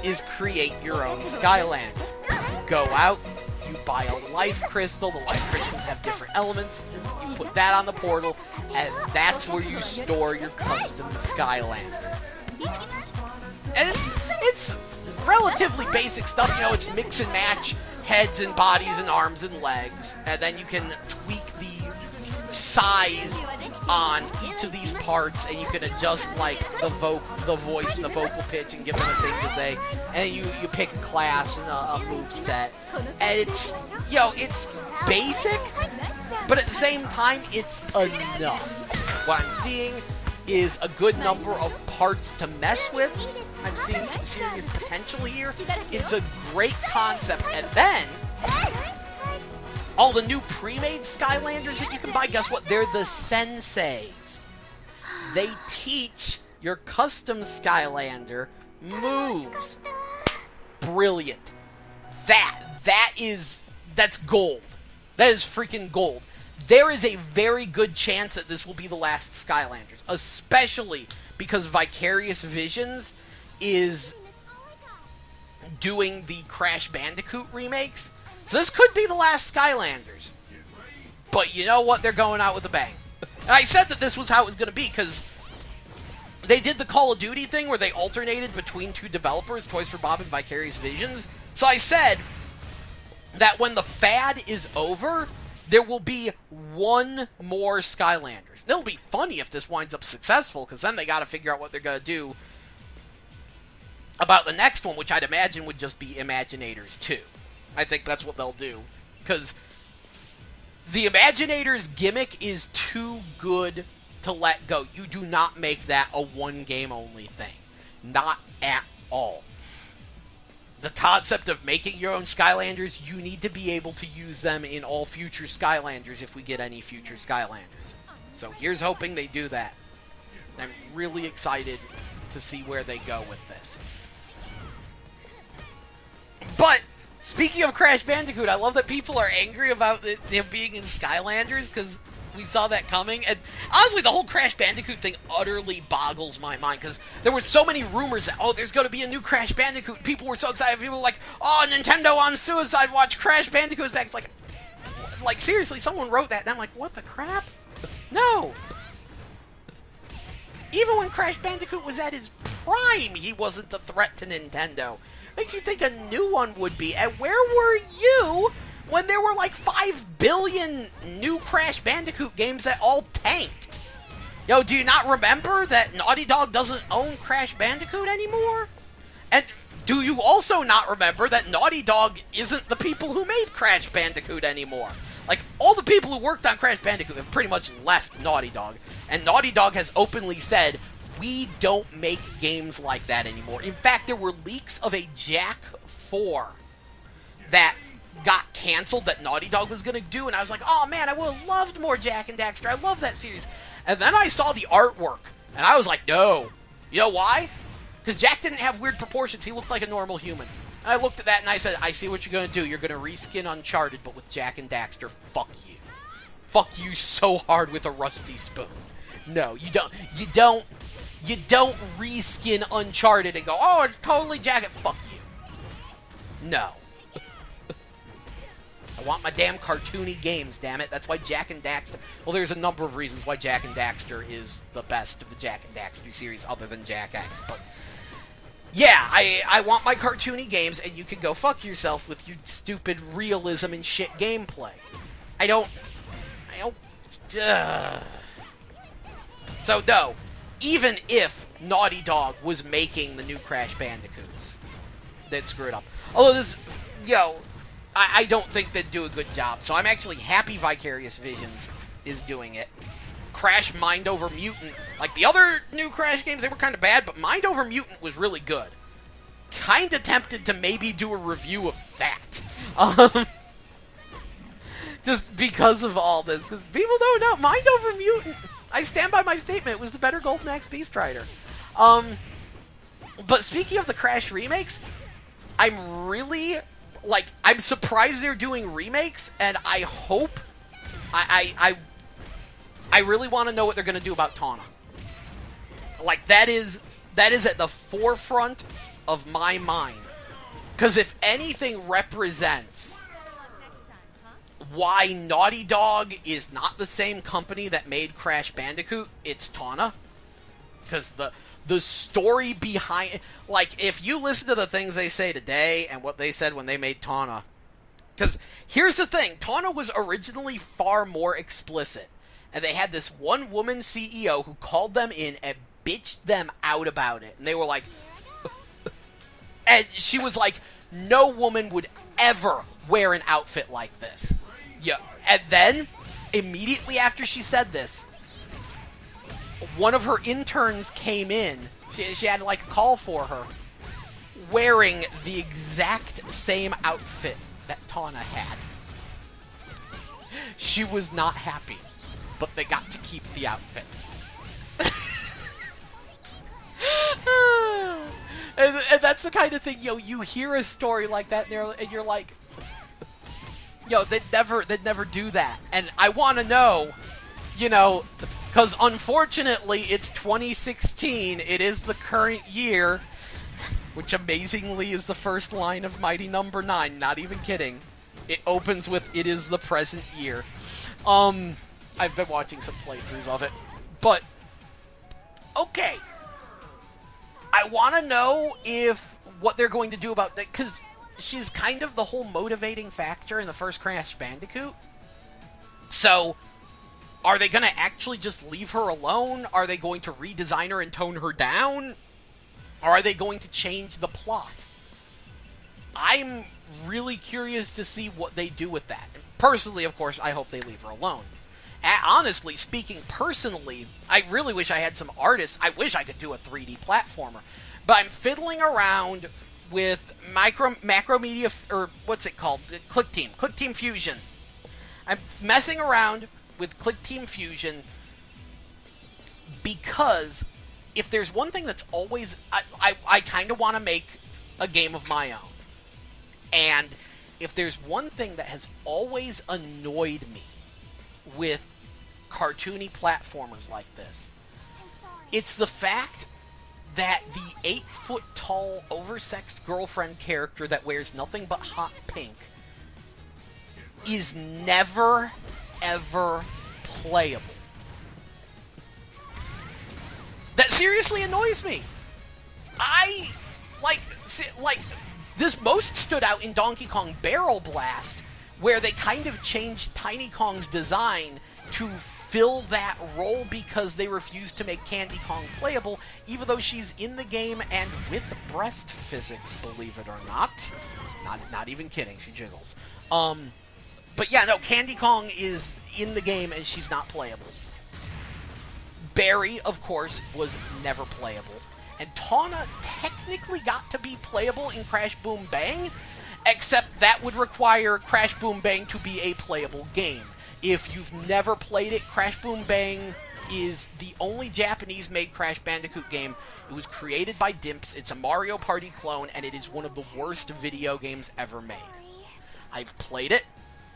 is create your own Skylander. You go out, you buy a life crystal, the life crystals have different elements, you put that on the portal, and that's where you store your custom Skylanders. And it's relatively basic stuff, it's mix and match heads and bodies and arms and legs, and then you can tweak the size on each of these parts, and you can adjust the voice and the vocal pitch and give them a thing to say, and you pick a class and a move set, and it's basic, but at the same time it's enough. What I'm seeing is a good number of parts to mess with. I'm seeing some serious potential here. It's a great concept, and then All the new pre-made Skylanders that you can buy, guess what? They're the senseis. They teach your custom Skylander moves. Brilliant. That's gold. That is freaking gold. There is a very good chance that this will be the last Skylanders, especially because Vicarious Visions is doing the Crash Bandicoot remakes. So this could be the last Skylanders. But you know what? They're going out with a bang. And I said that this was how it was going to be because they did the Call of Duty thing where they alternated between two developers, Toys for Bob and Vicarious Visions. So I said that when the fad is over, there will be one more Skylanders. It'll be funny if this winds up successful, because then they got to figure out what they're going to do about the next one, which I'd imagine would just be Imaginators 2. I think that's what they'll do, because the Imaginators gimmick is too good to let go. You do not make that a one-game-only thing. Not at all. The concept of making your own Skylanders, you need to be able to use them in all future Skylanders if we get any future Skylanders. So here's hoping they do that. I'm really excited to see where they go with this. But, speaking of Crash Bandicoot, I love that people are angry about him being in Skylanders, because we saw that coming. And honestly, the whole Crash Bandicoot thing utterly boggles my mind, because there were so many rumors that, oh, there's going to be a new Crash Bandicoot. People were so excited. People were like, oh, Nintendo on suicide watch, Crash Bandicoot's back. It's like seriously, someone wrote that, and I'm like, what the crap? No. Even when Crash Bandicoot was at his prime, he wasn't a threat to Nintendo. Makes you think a new one would be. And where were you when there were like 5 billion new Crash Bandicoot games that all tanked? Yo, do you not remember that Naughty Dog doesn't own Crash Bandicoot anymore? And do you also not remember that Naughty Dog isn't the people who made Crash Bandicoot anymore? Like, all the people who worked on Crash Bandicoot have pretty much left Naughty Dog. And Naughty Dog has openly said, we don't make games like that anymore. In fact, there were leaks of a Jak 4 that got canceled that Naughty Dog was going to do, and I was like, oh man, I would have loved more Jak and Daxter. I love that series. And then I saw the artwork, and I was like, no. You know why? Because Jak didn't have weird proportions. He looked like a normal human. And I looked at that and I said, I see what you're going to do. You're going to reskin Uncharted, but with Jak and Daxter. Fuck you. Fuck you so hard with a rusty spoon. No, you don't. You don't reskin Uncharted and go, oh, it's totally Jak. Fuck you. No. I want my damn cartoony games, damn it. That's why Jak and Daxter... Well, there's a number of reasons why Jak and Daxter is the best of the Jak and Daxter series other than Jak X, but... Yeah, I want my cartoony games, and you can go fuck yourself with your stupid realism and shit gameplay. I don't... So, no. Even if Naughty Dog was making the new Crash Bandicoots, they'd screw it up. Although this... I don't think they'd do a good job, so I'm actually happy Vicarious Visions is doing it. Crash Mind Over Mutant, like the other new Crash games, they were kind of bad, but Mind Over Mutant was really good. Kind of tempted to maybe do a review of that. Just because of all this, because people don't know, Mind Over Mutant, I stand by my statement, it was the better Golden Axe Beast Rider. But speaking of the Crash remakes, I'm really... I'm surprised they're doing remakes, and I hope... I really want to know what they're going to do about Tawna. That is at the forefront of my mind. Because if anything represents why Naughty Dog is not the same company that made Crash Bandicoot, it's Tawna. Because the story behind... if you listen to the things they say today and what they said when they made Tawna... Because here's the thing, Tawna was originally far more explicit. And they had this one-woman CEO who called them in and bitched them out about it. And they were like... and she was like, no woman would ever wear an outfit like this. Yeah. And then, immediately after she said this, one of her interns came in. She had a call for her, wearing the exact same outfit that Tawna had. She was not happy, but they got to keep the outfit. and that's the kind of thing, you hear a story like that, and you're like, they'd never do that. And I want to know, because unfortunately it's 2016, it is the current year, which amazingly is the first line of Mighty Number 9, not even kidding. It opens with, "It is the present year." I've been watching some playthroughs of it, but, okay. I want to know what they're going to do about that, because she's kind of the whole motivating factor in the first Crash Bandicoot. So, are they going to actually just leave her alone? Are they going to redesign her and tone her down? Or are they going to change the plot? I'm really curious to see what they do with that. Personally, of course, I hope they leave her alone. Honestly, speaking personally, I really wish I had some artists. I wish I could do a 3D platformer. But I'm fiddling around with Macromedia, or what's it called? ClickTeam Fusion. I'm messing around with ClickTeam Fusion because if there's one thing that's always... I kind of want to make a game of my own. And if there's one thing that has always annoyed me with cartoony platformers like this, it's the fact that the 8-foot-tall, oversexed girlfriend character that wears nothing but hot pink is never, ever playable. That seriously annoys me. This most stood out in Donkey Kong Barrel Blast, where they kind of changed Tiny Kong's design to fill that role because they refused to make Candy Kong playable, even though she's in the game and with breast physics, believe it or not. Not even kidding, she jiggles. But yeah, no, Candy Kong is in the game and she's not playable. Barry, of course, was never playable. And Tawna technically got to be playable in Crash Boom Bang, except that would require Crash Boom Bang to be a playable game. If you've never played it, Crash Boom Bang is the only Japanese-made Crash Bandicoot game. It was created by Dimps, it's a Mario Party clone, and it is one of the worst video games ever made. I've played it,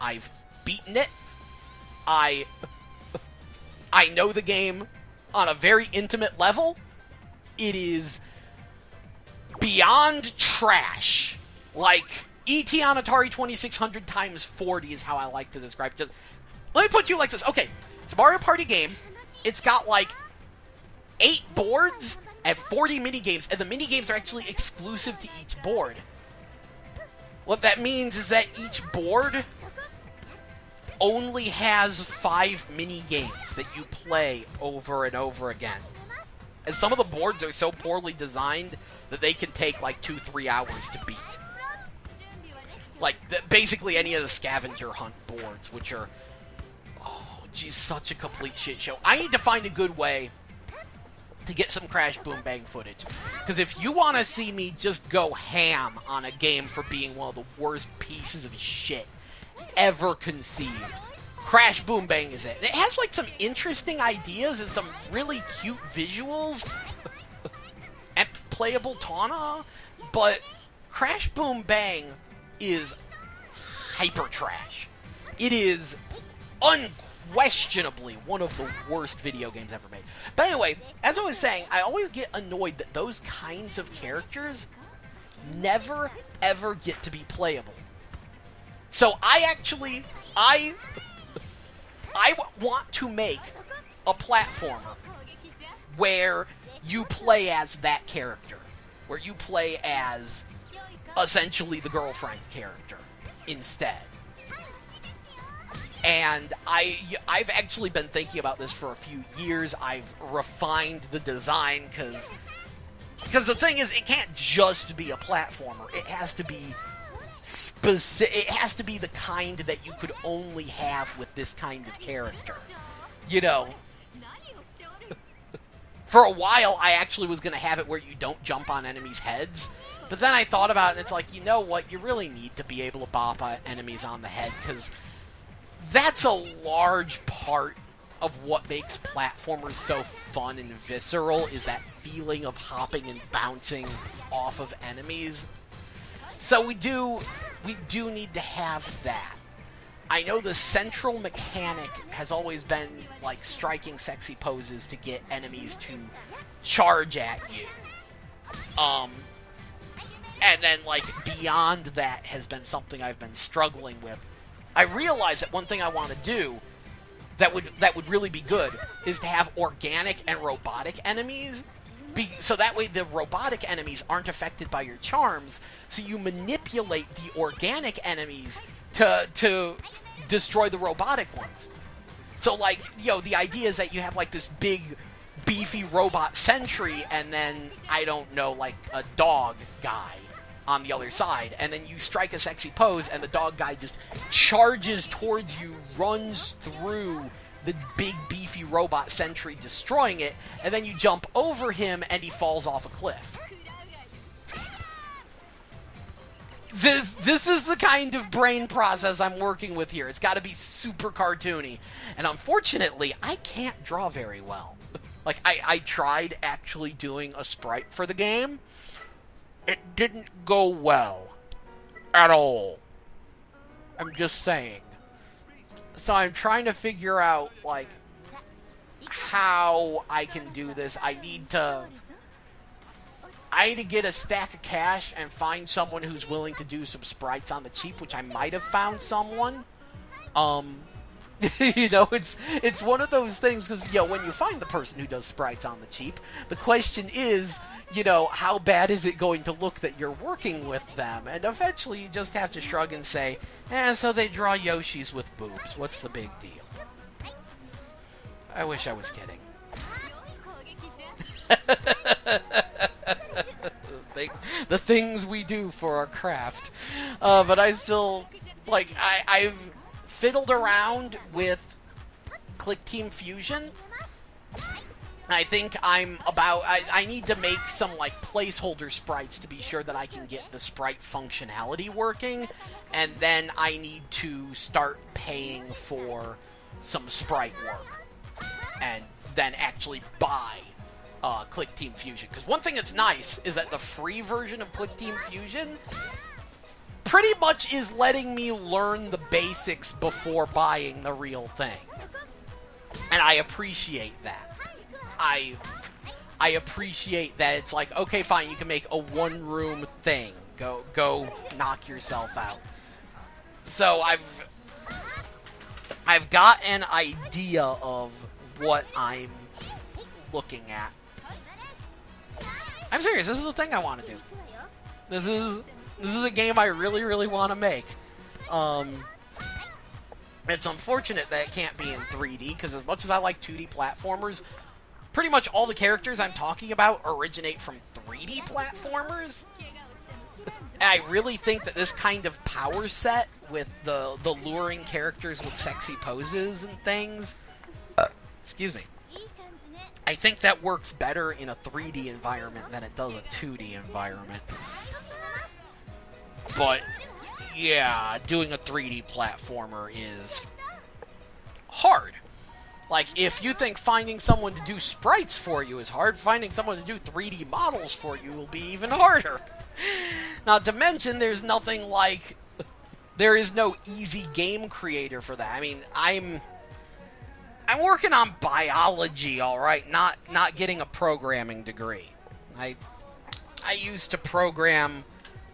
I've beaten it, I know the game on a very intimate level. It is beyond trash. Like, E.T. on Atari 2600 times 40 is how I like to describe it. Let me put you like this. Okay, it's a Mario Party game. It's got like 8 boards and 40 minigames, and the minigames are actually exclusive to each board. What that means is that each board only has 5 minigames that you play over and over again. And some of the boards are so poorly designed that they can take like 2-3 hours to beat. Like, basically any of the scavenger hunt boards, which are... Oh, geez, such a complete shit show. I need to find a good way to get some Crash Boom Bang footage. Because if you want to see me just go ham on a game for being one of the worst pieces of shit ever conceived, Crash Boom Bang is it. It has, like, some interesting ideas and some really cute visuals and playable Tawna, but Crash Boom Bang is hyper trash. It is unquestionably one of the worst video games ever made. But anyway, as I was saying, I always get annoyed that those kinds of characters never, ever get to be playable. So I want to make a platformer where you play as that character. Where you play as essentially the girlfriend character instead. And I've actually been thinking about this for a few years. I've refined the design because the thing is, it can't just be a platformer. It has to be it has to be the kind that you could only have with this kind of character. You know, for a while I actually was going to have it where you don't jump on enemies' heads, but then I thought about it and it's like, you know what, you really need to be able to bop enemies on the head, because that's a large part of what makes platformers so fun and visceral, is that feeling of hopping and bouncing off of enemies. So we do need to have that. I know the central mechanic has always been, like, striking sexy poses to get enemies to charge at you. And then, like, beyond that has been something I've been struggling with. I realize that one thing I want to do that would really be good is to have organic and robotic enemies, so that way the robotic enemies aren't affected by your charms, so you manipulate the organic enemies to destroy the robotic ones. So, like, the idea is that you have, like, this big, beefy robot sentry, and then, I don't know, like, a dog guy on the other side, and then you strike a sexy pose, and the dog guy just charges towards you, runs through the big, beefy robot sentry, destroying it, and then you jump over him, and he falls off a cliff. This is the kind of brain process I'm working with here. It's got to be super cartoony. And unfortunately, I can't draw very well. Like, I tried actually doing a sprite for the game. It didn't go well. At all. I'm just saying. So I'm trying to figure out, like, how I can do this. I need to get a stack of cash and find someone who's willing to do some sprites on the cheap, which I might have found someone. It's one of those things, because, when you find the person who does sprites on the cheap, the question is, how bad is it going to look that you're working with them? And eventually you just have to shrug and say, so they draw Yoshis with boobs. What's the big deal? I wish I was kidding. The things we do for our craft. But I still, like, I've fiddled around with Click Team Fusion. I think I need to make some, like, placeholder sprites to be sure that I can get the sprite functionality working, and then I need to start paying for some sprite work, and then actually buy Click Team Fusion. Because one thing that's nice is that the free version of Click Team Fusion pretty much is letting me learn the basics before buying the real thing. And I appreciate that. I appreciate that it's like, okay, fine, you can make a one-room thing. Go knock yourself out. So I've got an idea of what I'm looking at. I'm serious, this is the thing I want to do. This is a game I really, really want to make. It's unfortunate that it can't be in 3D, because as much as I like 2D platformers, pretty much all the characters I'm talking about originate from 3D platformers. And I really think that this kind of power set with the luring characters with sexy poses and things, excuse me, I think that works better in a 3D environment than it does a 2D environment. But, yeah, doing a 3D platformer is hard. Like, if you think finding someone to do sprites for you is hard, finding someone to do 3D models for you will be even harder. Not to mention, there is no easy game creator for that. I mean, I'm working on biology, alright, not getting a programming degree. I used to program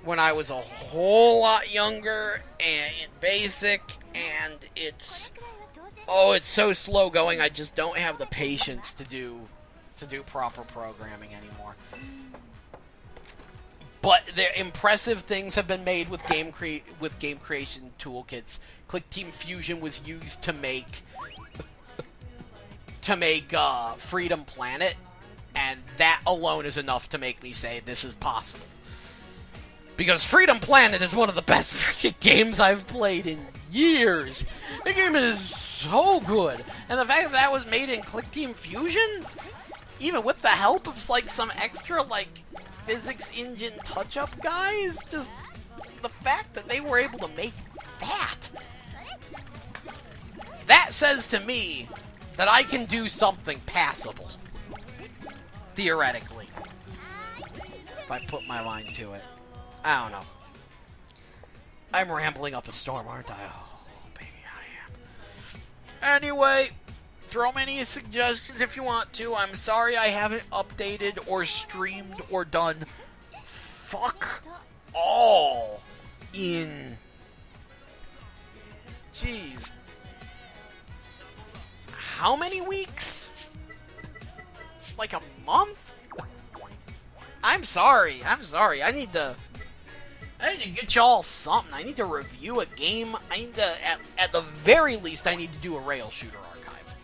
when I was a whole lot younger and in BASIC, and it's so slow going, I just don't have the patience to do proper programming anymore. But impressive things have been made with game creation toolkits. Click Team Fusion was used to make Freedom Planet, and that alone is enough to make me say this is possible. Because Freedom Planet is one of the best freaking games I've played in years. The game is so good. And the fact that was made in Click Team Fusion, even with the help of, like, some extra, like, physics engine touch-up guys, just the fact that they were able to make that that says to me that I can do something passable. Theoretically. If I put my mind to it. I don't know. I'm rambling up a storm, aren't I? Oh, baby, I am. Anyway, throw me any suggestions if you want to. I'm sorry I haven't updated or streamed or done fuck all in... Jeez. How many weeks? Like a month? I'm sorry. I need to get y'all something. I need to review a game. I need to, at the very least, I need to do a rail shooter archive.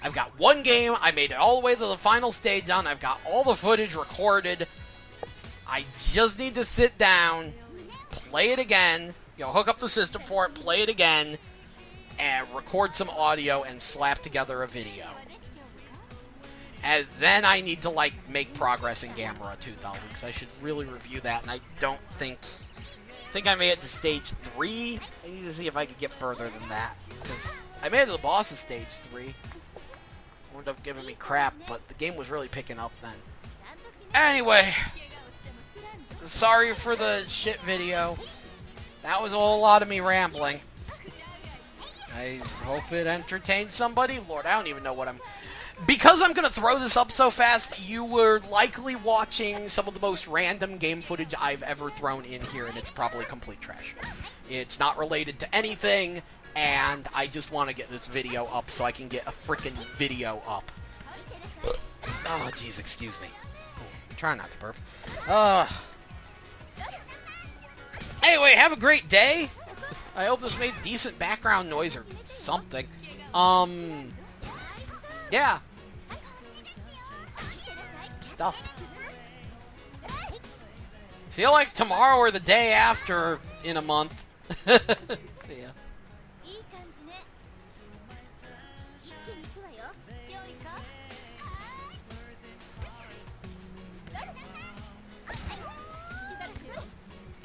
I've got one game. I made it all the way to the final stage done. I've got all the footage recorded. I just need to sit down, play it again, hook up the system for it, play it again, and record some audio and slap together a video. And then I need to, make progress in Gamera 2000, because I should really review that, and I don't think I made it to stage 3. I need to see if I could get further than that, because I made it to the boss of stage 3. Ended up giving me crap, but the game was really picking up then. Anyway, sorry for the shit video. That was a whole lot of me rambling. I hope it entertained somebody. Lord, I don't even know what I'm... Because I'm going to throw this up so fast, you were likely watching some of the most random game footage I've ever thrown in here, and it's probably complete trash. It's not related to anything, and I just want to get this video up so I can get a freaking video up. Oh, jeez, excuse me. Try not to burp. Anyway, have a great day. I hope this made decent background noise or something. Yeah. Stuff. See you tomorrow or the day after in a month. See ya.